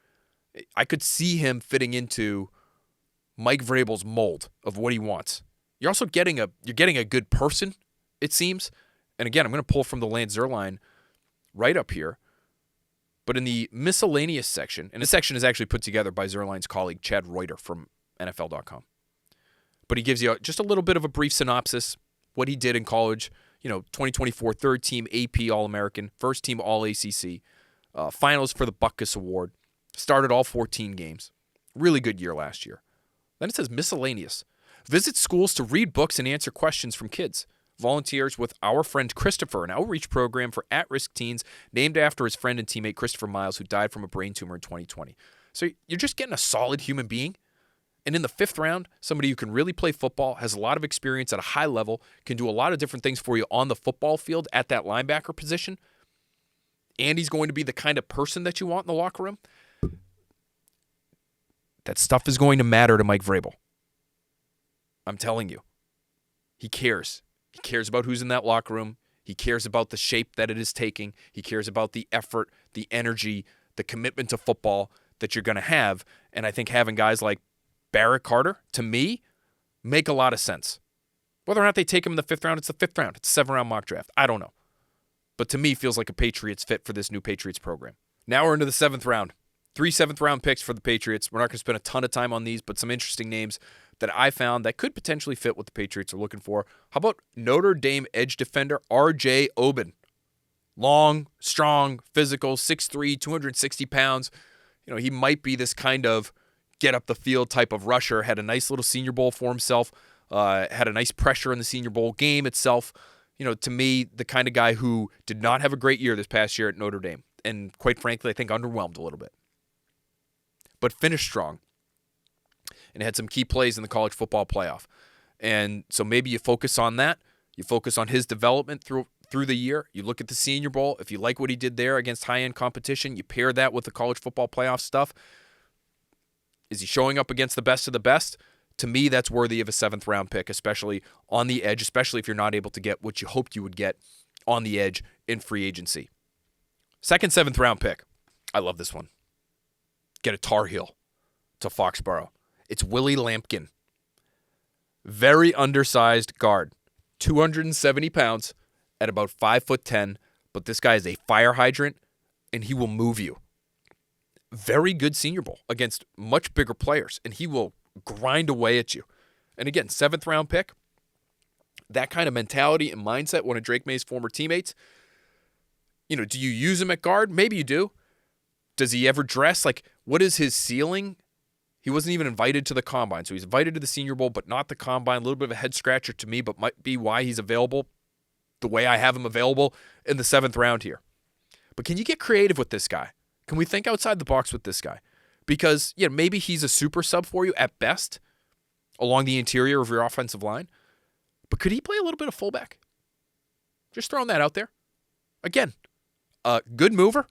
I could see him fitting into Mike Vrabel's mold of what he wants. You're also getting a good person, it seems. And again, I'm going to pull from the Lance Zierlein right up here. But in the miscellaneous section, and this section is actually put together by Zierlein's colleague Chad Reuter from NFL.com. But he gives you just a little bit of a brief synopsis, what he did in college, 2024 third team AP All-American, first team All-ACC, finals for the Butkus Award, started all 14 games. Really good year last year. Then it says miscellaneous. Visit schools to read books and answer questions from kids. Volunteers with Our Friend Christopher, an outreach program for at-risk teens named after his friend and teammate Christopher Miles, who died from a brain tumor in 2020. So you're just getting a solid human being. And in the 5th round, somebody who can really play football, has a lot of experience at a high level, can do a lot of different things for you on the football field at that linebacker position. And he's going to be the kind of person that you want in the locker room. That stuff is going to matter to Mike Vrabel. I'm telling you. He cares. He cares about who's in that locker room. He cares about the shape that it is taking. He cares about the effort, the energy, the commitment to football that you're going to have. And I think having guys like Barrett Carter, to me, make a lot of sense. Whether or not they take him in the 5th round, it's the 5th round. It's a 7-round mock draft. I don't know. But to me, feels like a Patriots fit for this new Patriots program. Now we're into the 7th round. 3 7th-round picks for the Patriots. We're not going to spend a ton of time on these, but some interesting names that I found that could potentially fit what the Patriots are looking for. How about Notre Dame edge defender R.J. Oben? Long, strong, physical, 6'3", 260 pounds. He might be this kind of get-up-the-field type of rusher. Had a nice little Senior Bowl for himself. Had a nice pressure in the Senior Bowl game itself. To me, the kind of guy who did not have a great year this past year at Notre Dame. And quite frankly, I think underwhelmed a little bit. But finished strong and had some key plays in the college football playoff. And so maybe you focus on that. You focus on his development through the year. You look at the Senior Bowl. If you like what he did there against high-end competition, you pair that with the college football playoff stuff. Is he showing up against the best of the best? To me, that's worthy of a 7th-round pick, especially on the edge, especially if you're not able to get what you hoped you would get on the edge in free agency. Second 7th-round pick. I love this one. Get a Tar Heel to Foxborough. It's Willie Lampkin. Very undersized guard. 270 pounds at about 5'10", but this guy is a fire hydrant, and he will move you. Very good Senior Bowl against much bigger players, and he will grind away at you. And again, 7th-round pick, that kind of mentality and mindset, one of Drake May's former teammates. Do you use him at guard? Maybe you do. Does he ever dress? What is his ceiling? He wasn't even invited to the Combine. So he's invited to the Senior Bowl, but not the Combine. A little bit of a head-scratcher to me, but might be why he's available the way I have him available in the 7th round here. But can you get creative with this guy? Can we think outside the box with this guy? Because, maybe he's a super sub for you at best along the interior of your offensive line. But could he play a little bit of fullback? Just throwing that out there. Again, a good mover.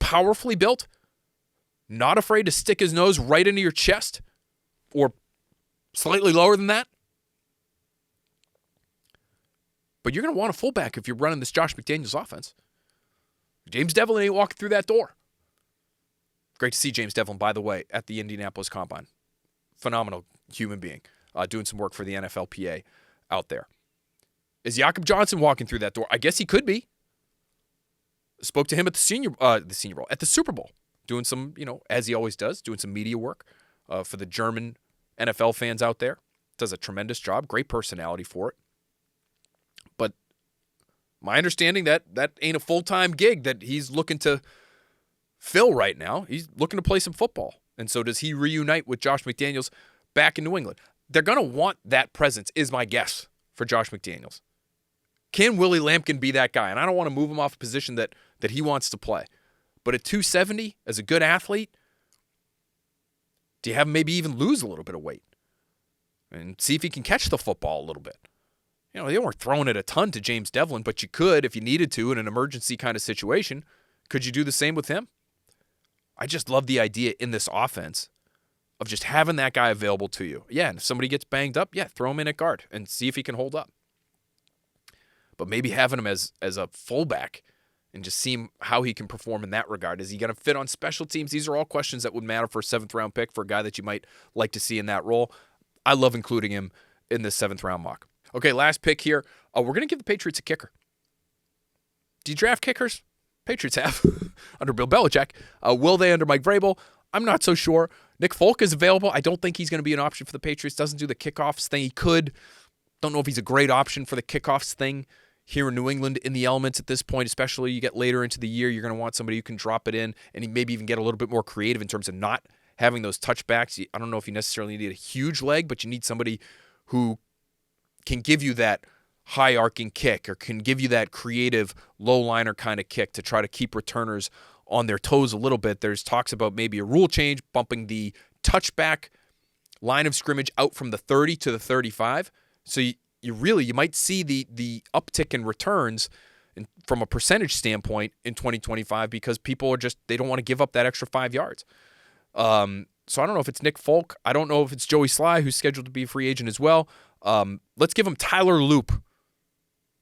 Powerfully built, not afraid to stick his nose right into your chest or slightly lower than that. But you're going to want a fullback if you're running this Josh McDaniels offense. James Devlin ain't walking through that door. Great to see James Devlin, by the way, at the Indianapolis Combine. Phenomenal human being, doing some work for the NFLPA out there. Is Jakob Johnson walking through that door? I guess he could be. Spoke to him at the Senior Bowl, at the Super Bowl, doing some, as he always does, doing some media work for the German NFL fans out there. Does a tremendous job, great personality for it. But my understanding that ain't a full-time gig that he's looking to fill right now. He's looking to play some football. And so does he reunite with Josh McDaniels back in New England? They're going to want that presence, is my guess, for Josh McDaniels. Can Willie Lampkin be that guy? And I don't want to move him off a position that he wants to play. But at 270, as a good athlete, do you have him maybe even lose a little bit of weight? And see if he can catch the football a little bit. They weren't throwing it a ton to James Devlin, but you could if you needed to in an emergency kind of situation. Could you do the same with him? I just love the idea in this offense of just having that guy available to you. Yeah, and if somebody gets banged up, throw him in at guard and see if he can hold up. But maybe having him as a fullback and just seeing how he can perform in that regard. Is he going to fit on special teams? These are all questions that would matter for a 7th-round pick for a guy that you might like to see in that role. I love including him in this 7th-round mock. Okay, last pick here. We're going to give the Patriots a kicker. Do you draft kickers? Patriots have under Bill Belichick. Will they under Mike Vrabel? I'm not so sure. Nick Folk is available. I don't think he's going to be an option for the Patriots. Doesn't do the kickoffs thing. He could. Don't know if he's a great option for the kickoffs thing. here in New England in the elements at this point, especially you get later into the year, you're going to want somebody who can drop it in and maybe even get a little bit more creative in terms of not having those touchbacks. I don't know if you necessarily need a huge leg, but you need somebody who can give you that high arcing kick or can give you that creative low liner kind of kick to try to keep returners on their toes a little bit. There's talks about maybe a rule change, bumping the touchback line of scrimmage out from the 30 to the 35. So you might see the uptick in returns from a percentage standpoint in 2025 because people they don't want to give up that extra 5 yards. So I don't know if it's Nick Folk. I don't know if it's Joey Sly, who's scheduled to be a free agent as well. Let's give him Tyler Loop,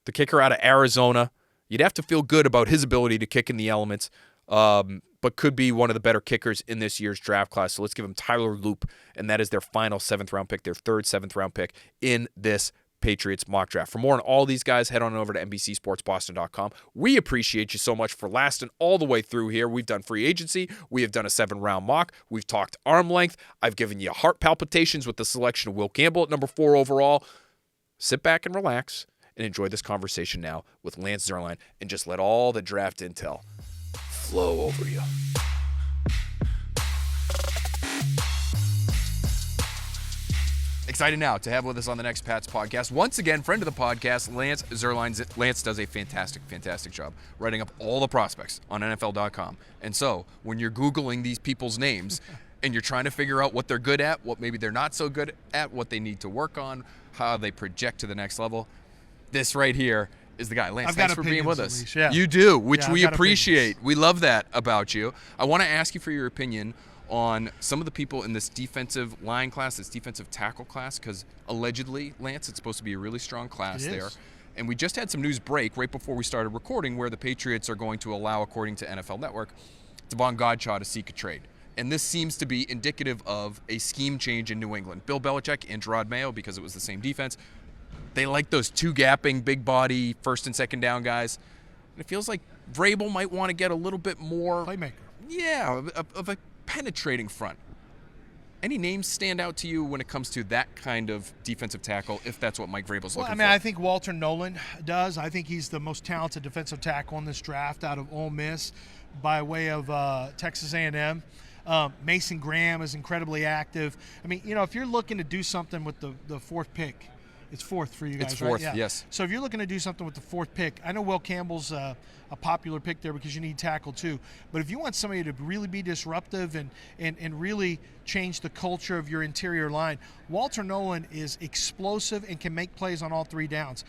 the kicker out of Arizona. You'd have to feel good about his ability to kick in the elements, but could be one of the better kickers in this year's draft class. So let's give him Tyler Loop, and that is their final 7th-round pick, their third 7th-round pick in this Patriots mock draft. For more on all these guys, head on over to NBCSportsBoston.com. We appreciate you so much for lasting all the way through here. We've done free agency. We have done a 7-round mock. We've talked arm length. I've given you heart palpitations with the selection of Will Campbell at number 4 overall. Sit back and relax and enjoy this conversation now with Lance Zierlein and just let all the draft intel flow over you. Excited now to have with us on the next Pats podcast, once again, friend of the podcast, Lance Zierlein. Lance does a fantastic, fantastic job writing up all the prospects on NFL.com. And so when you're Googling these people's names and you're trying to figure out what they're good at, what maybe they're not so good at, what they need to work on, how they project to the next level, this right here is the guy. Lance, thanks for being with us. Yeah. You do, which we appreciate. We love that about you. I want to ask you for your opinion on some of the people in this defensive line class, this defensive tackle class, because allegedly, Lance, it's supposed to be a really strong class there. And we just had some news break right before we started recording where the Patriots are going to allow, according to NFL Network, Devon Godchaux to seek a trade. And this seems to be indicative of a scheme change in New England. Bill Belichick and Gerard Mayo, because it was the same defense, they like those two-gapping, big-body, first and second down guys. And it feels like Vrabel might want to get a little bit more playmaker. Yeah, of a penetrating front. Any names stand out to you when it comes to that kind of defensive tackle, if that's what Mike Vrabel's looking for? I think Walter Nolan does. I think he's the most talented defensive tackle in this draft out of Ole Miss by way of Texas A&M. Mason Graham is incredibly active. I mean, if you're looking to do something with the fourth pick, it's fourth for you guys, it's fourth, right? Yeah. Yes. So if you're looking to do something with the fourth pick, I know Will Campbell's a popular pick there because you need tackle too. But if you want somebody to really be disruptive and really change the culture of your interior line, Walter Nolan is explosive and can make plays on all 3 downs.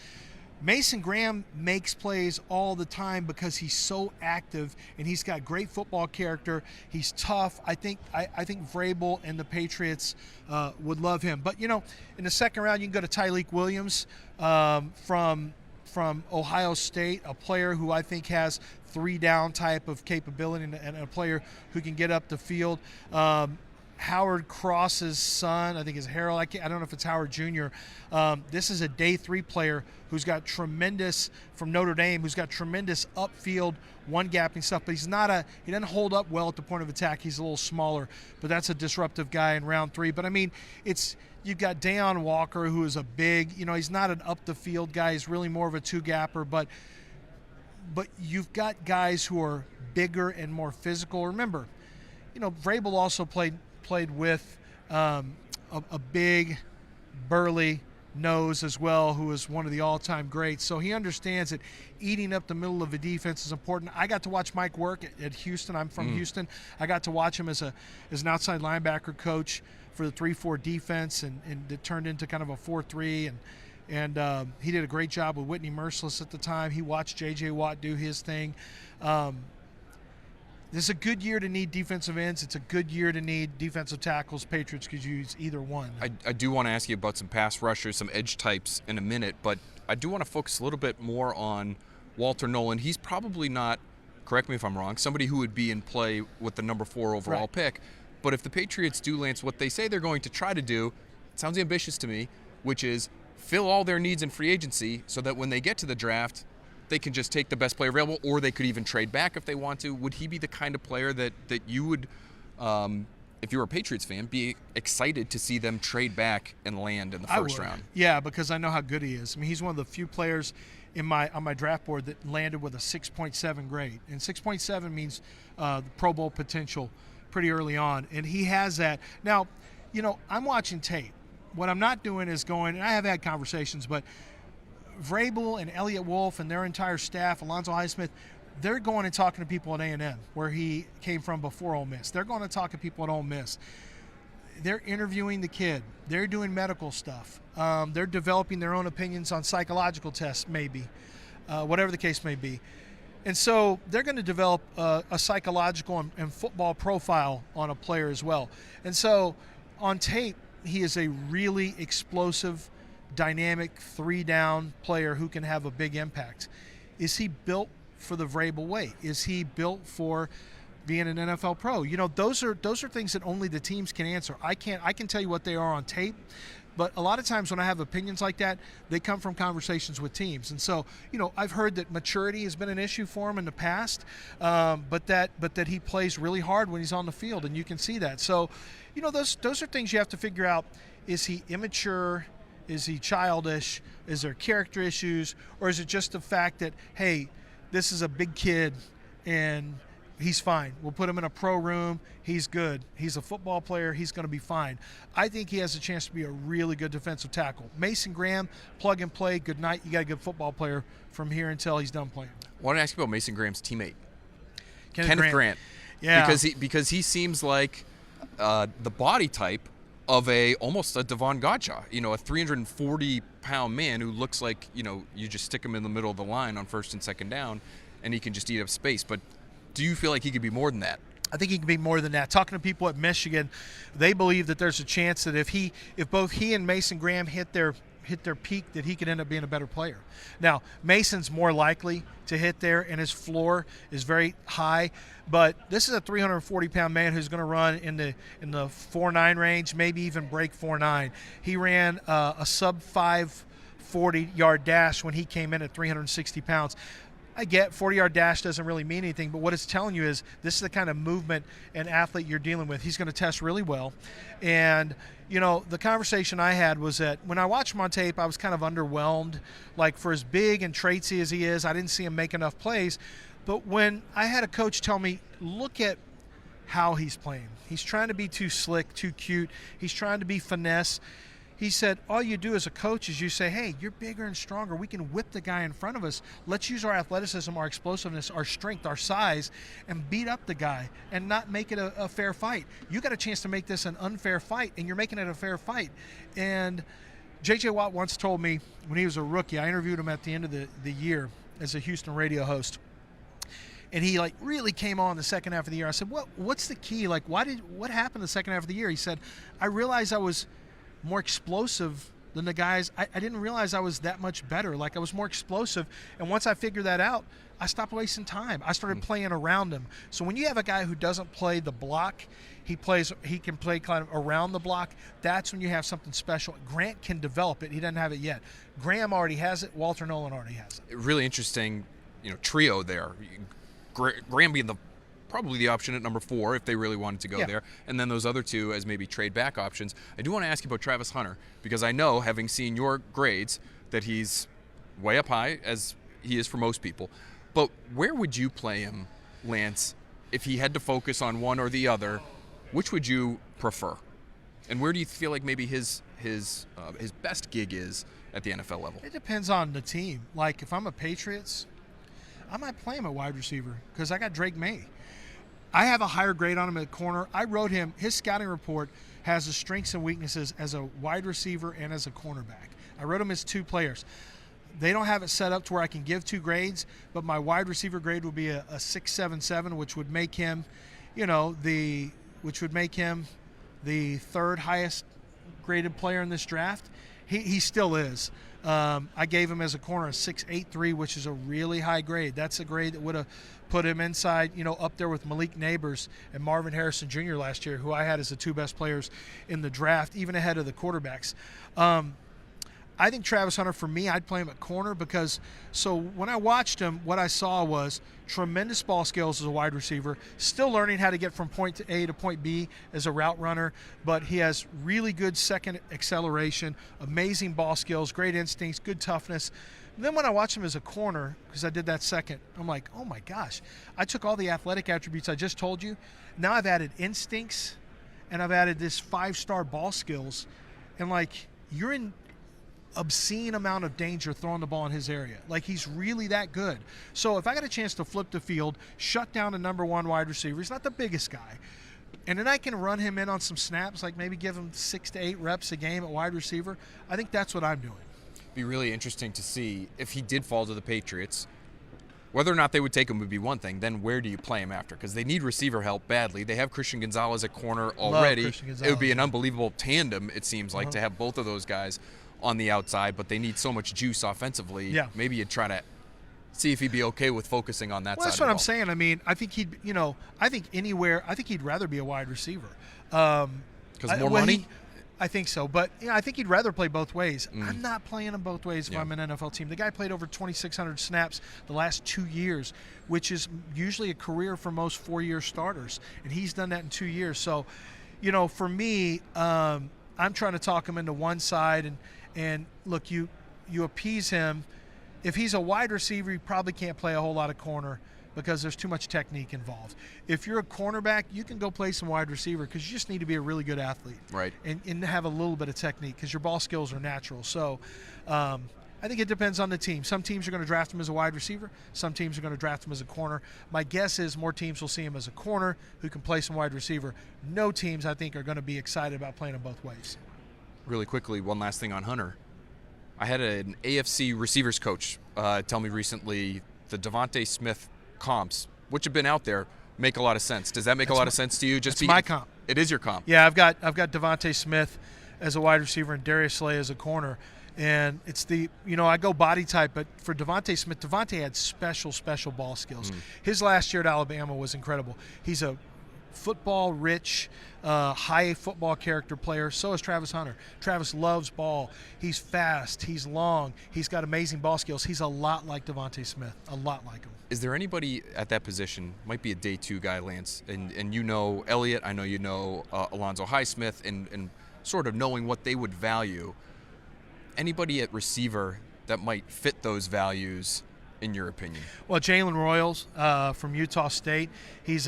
Mason Graham makes plays all the time because he's so active and he's got great football character. He's tough. I think Vrabel and the Patriots would love him. But in the second round, you can go to Tyleik Williams from Ohio State, a player who I think has 3-down type of capability and a player who can get up the field. Howard Cross's son, I think is Harold. I don't know if it's Howard Jr. This is a day 3 player who's got tremendous, from Notre Dame, who's got tremendous upfield one-gapping stuff, but he doesn't hold up well at the point of attack. He's a little smaller, but that's a disruptive guy in round 3. But I mean, you've got Deion Walker, who is a big, he's not an up-the-field guy. He's really more of a two-gapper, but you've got guys who are bigger and more physical. Remember, Vrabel also played with a big, burly nose as well, who is one of the all-time greats. So he understands that eating up the middle of a defense is important. I got to watch Mike work at Houston. I'm from Houston. I got to watch him as an outside linebacker coach for the 3-4 defense, and it turned into kind of a 4-3. And he did a great job with Whitney Merciless at the time. He watched J.J. Watt do his thing. This is a good year to need defensive ends. It's a good year to need defensive tackles. Patriots could use either one. I do want to ask you about some pass rushers, some edge types in a minute, but I do want to focus a little bit more on Walter Nolan. He's probably not, correct me if I'm wrong, somebody who would be in play with the number 4 overall pick. But if the Patriots do, Lance, what they say they're going to try to do, it sounds ambitious to me, which is fill all their needs in free agency so that when they get to the draft, they can just take the best player available, or they could even trade back if they want to. Would he be the kind of player that you would if you're a Patriots fan, be excited to see them trade back and land in the first round. Yeah, because I know how good he is. I mean, he's one of the few players on my draft board that landed with a 6.7 grade. And 6.7 means the Pro Bowl potential pretty early on. And he has that. Now, I'm watching tape. What I'm not doing is going, and I have had conversations, but Vrabel and Elliott Wolf and their entire staff, Alonzo Highsmith, they're going and talking to people at A&M, where he came from before Ole Miss. They're going to talk to people at Ole Miss. They're interviewing the kid. They're doing medical stuff. They're developing their own opinions on psychological tests, maybe, whatever the case may be. And so they're going to develop a psychological and football profile on a player as well. And so on tape, he is a really explosive, dynamic, three-down player who can have a big impact. Is he built for the Vrabel way? Is he built for being an NFL pro? Those are things that only the teams can answer. I can tell you what they are on tape, but a lot of times when I have opinions like that, they come from conversations with teams. And so, I've heard that maturity has been an issue for him in the past, but that he plays really hard when he's on the field, and you can see that. So, those are things you have to figure out. Is he immature? Is he childish? Is there character issues? Or is it just the fact that, hey, this is a big kid and he's fine. We'll put him in a pro room. He's good. He's a football player. He's going to be fine. I think he has a chance to be a really good defensive tackle. Mason Graham, plug and play. Good night. You got a good football player from here until he's done playing. I want to ask you about Mason Graham's teammate, Kenneth Grant. Yeah. Because he seems like the body type of almost a Devon Godchaux, a 340-pound man who looks like, you just stick him in the middle of the line on first and second down, and he can just eat up space. But do you feel like he could be more than that? I think he can be more than that. Talking to people at Michigan, they believe that there's a chance that if both he and Mason Graham hit their peak, that he could end up being a better player. Now, Mason's more likely to hit there, and his floor is very high. But this is a 340-pound man who's going to run in the 4.9 range, maybe even break 4.9. He ran a sub 540-yard dash when he came in at 360 pounds. I get 40-yard dash doesn't really mean anything, but what it's telling you is this is the kind of movement and athlete you're dealing with. He's going to test really well. And, the conversation I had was that when I watched him on tape, I was kind of underwhelmed. Like, for as big and traitsy as he is, I didn't see him make enough plays. But when I had a coach tell me, look at how he's playing. He's trying to be too slick, too cute. He's trying to be finesse. He said, all you do as a coach is you say, hey, you're bigger and stronger. We can whip the guy in front of us. Let's use our athleticism, our explosiveness, our strength, our size, and beat up the guy and not make it a fair fight. You got a chance to make this an unfair fight, and you're making it a fair fight. And J.J. Watt once told me when he was a rookie, I interviewed him at the end of the year as a Houston radio host. And he really came on the second half of the year. I said, what's the key? What happened the second half of the year? He said, I realized I was more explosive than the guys. I didn't realize I was that much better. I was more explosive. And once I figured that out, I stopped wasting time. I started playing around him. So when you have a guy who doesn't play the block, he can play kind of around the block. That's when you have something special. Grant can develop it. He doesn't have it yet. Graham already has it. Walter Nolan already has it. Really interesting, trio there. Graham being probably the option at number 4 if they really wanted to go there, and then those other two as maybe trade back options. I do want to ask you about Travis Hunter, because I know, having seen your grades, that he's way up high, as he is for most people. But where would you play him, Lance, if he had to focus on one or the other? Which would you prefer? And where do you feel like maybe his best gig is at the NFL level? It depends on the team. If I'm a Patriots, I might play him at wide receiver because I got Drake May. I have a higher grade on him at corner. I wrote him. His scouting report has his strengths and weaknesses as a wide receiver and as a cornerback. I wrote him as 2 players. They don't have it set up to where I can give 2 grades, but my wide receiver grade would be a 6.77, which would make him, the 3rd highest graded player in this draft. He still is. I gave him as a corner a 6.83, which is a really high grade. That's a grade that would have put him inside, up there with Malik Neighbors and Marvin Harrison Jr. last year, who I had as the 2 best players in the draft, even ahead of the quarterbacks. I think Travis Hunter, for me, I'd play him at corner because when I watched him, what I saw was tremendous ball skills as a wide receiver, still learning how to get from point A to point B as a route runner, but he has really good second acceleration, amazing ball skills, great instincts, good toughness. And then when I watched him as a corner, because I did that second, I'm like, oh my gosh, I took all the athletic attributes I just told you. Now I've added instincts, and I've added this 5-star ball skills, and like you're in obscene amount of danger throwing the ball in his area. Like he's really that good. So if I got a chance to flip the field, shut down a number 1 wide receiver, he's not the biggest guy, and then I can run him in on some snaps, like maybe give him 6 to 8 reps a game at wide receiver, I think that's what I'm doing. Be really interesting to see if he did fall to the Patriots. Whether or not they would take him would be one thing. Then where do you play him after? Because they need receiver help badly. They have Christian Gonzalez at corner already. It would be an unbelievable tandem, it seems like, to have both of those guys on the outside, but they need so much juice offensively. Yeah. Maybe you'd try to see if he'd be okay with focusing on that side. That's what I'm saying. I mean, I think he'd rather be a wide receiver. Because more money? I think so, but I think he'd rather play both ways. I'm not playing him both ways if I'm an NFL team. The guy played over 2,600 snaps the last 2 years, which is usually a career for most 4-year starters, and he's done that in 2 years. So, for me, I'm trying to talk him into one side, and look, you appease him. If he's a wide receiver, he probably can't play a whole lot of corner because there's too much technique involved. If you're a cornerback, you can go play some wide receiver because you just need to be a really good athlete. Right. And have a little bit of technique because your ball skills are natural. So I think it depends on the team. Some teams are going to draft him as a wide receiver. Some teams are going to draft him as a corner. My guess is more teams will see him as a corner who can play some wide receiver. No teams, I think, are going to be excited about playing him both ways. Really quickly, one last thing on Hunter. I had an AFC receivers coach tell me recently the Devontae Smith comps, which have been out there, make a lot of sense. Does that make a lot of sense to you? That's my comp. It is your comp. Yeah, I've got Devontae Smith as a wide receiver and Darius Slay as a corner. And it's I go body type, but for Devontae Smith, Devontae had special ball skills. His last year at Alabama was incredible. He's a football-rich, high football character player. So is Travis Hunter. Travis loves ball. He's fast. He's long. He's got amazing ball skills. He's a lot like Devontae Smith, a lot like him. Is there anybody at that position, might be a day 2 guy, Lance, and Elliott, I know Alonzo Highsmith, and sort of knowing what they would value. Anybody at receiver that might fit those values, in your opinion? Well, Jalen Royals from Utah State. He's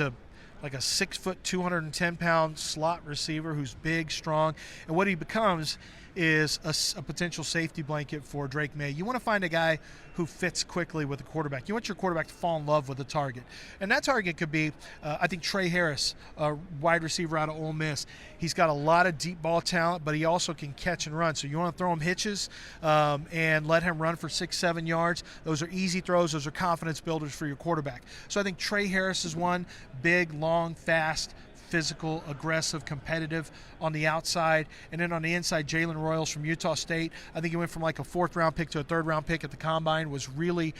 like a 6 foot, 210-pound slot receiver who's big, strong, and what he becomes is a potential safety blanket for Drake May. You want to find a guy who fits quickly with a quarterback. You want your quarterback to fall in love with a target, and that target could be, I think, Trey Harris, a wide receiver out of Ole Miss. He's got a lot of deep ball talent, but he also can catch and run. So you want to throw him hitches and let him run for 6-7 yards. Those are easy throws. Those are confidence builders for your quarterback. So I think Trey Harris is one, big, long, fast, physical, aggressive, competitive on the outside. And then on the inside, Jalen Royals from Utah State. I think he went from like a 4th-round pick to a 3rd-round pick at the Combine, was really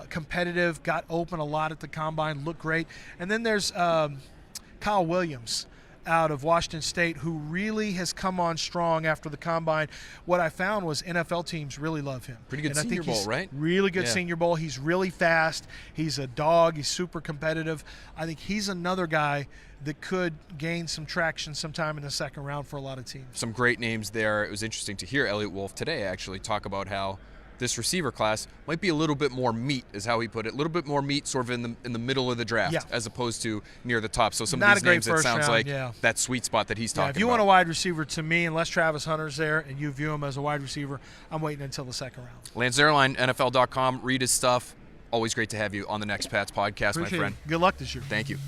competitive, got open a lot at the Combine, looked great. And then there's Kyle Williams out of Washington State, who really has come on strong after the Combine. What I found was NFL teams really love him. Pretty good Senior Bowl, right? Really good Senior Bowl. He's really fast. He's a dog. He's super competitive. I think he's another guy that could gain some traction sometime in the 2nd round for a lot of teams. Some great names there. It was interesting to hear Elliott Wolf today actually talk about how this receiver class might be a little bit more meat, is how he put it. A little bit more meat sort of in the middle of the draft as opposed to near the top. So some of these names, it sounds like that sweet spot that he's talking about. If you want a wide receiver, to me, unless Travis Hunter's there and you view him as a wide receiver, I'm waiting until the 2nd round. Lance Zierlein, NFL.com. Read his stuff. Always great to have you on the Next Pats podcast, Appreciate my friend. Good luck this year. Thank you.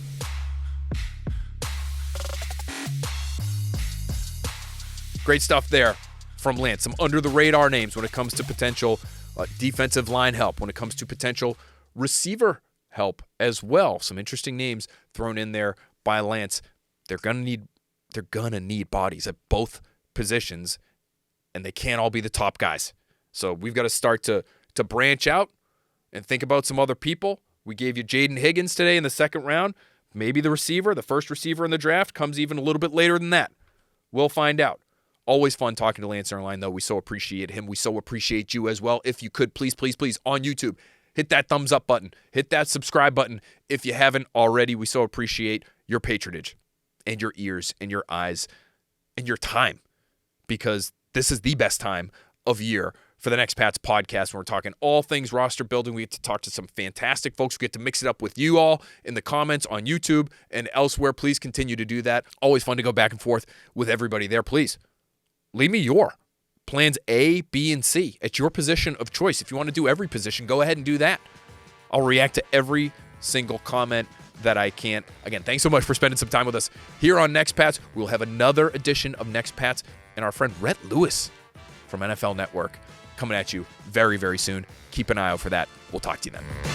Great stuff there from Lance. Some under-the-radar names when it comes to potential defensive line help, when it comes to potential receiver help as well. Some interesting names thrown in there by Lance. They're gonna need bodies at both positions, and they can't all be the top guys. So we've got to start to branch out and think about some other people. We gave you Jaden Higgins today in the 2nd round. Maybe the first receiver in the draft, comes even a little bit later than that. We'll find out. Always fun talking to Lance Zierlein, though. We so appreciate him. We so appreciate you as well. If you could, please, on YouTube, hit that thumbs up button. Hit that subscribe button if you haven't already. We so appreciate your patronage and your ears and your eyes and your time, because this is the best time of year for the Next Pats podcast when we're talking all things roster building. We get to talk to some fantastic folks. We get to mix it up with you all in the comments on YouTube and elsewhere. Please continue to do that. Always fun to go back and forth with everybody there. Please leave me your plans A, B, and C at your position of choice. If you want to do every position, go ahead and do that. I'll react to every single comment that I can. Again, thanks so much for spending some time with us here on Next Pats. We'll have another edition of Next Pats and our friend Rhett Lewis from NFL Network coming at you very, very soon. Keep an eye out for that. We'll talk to you then.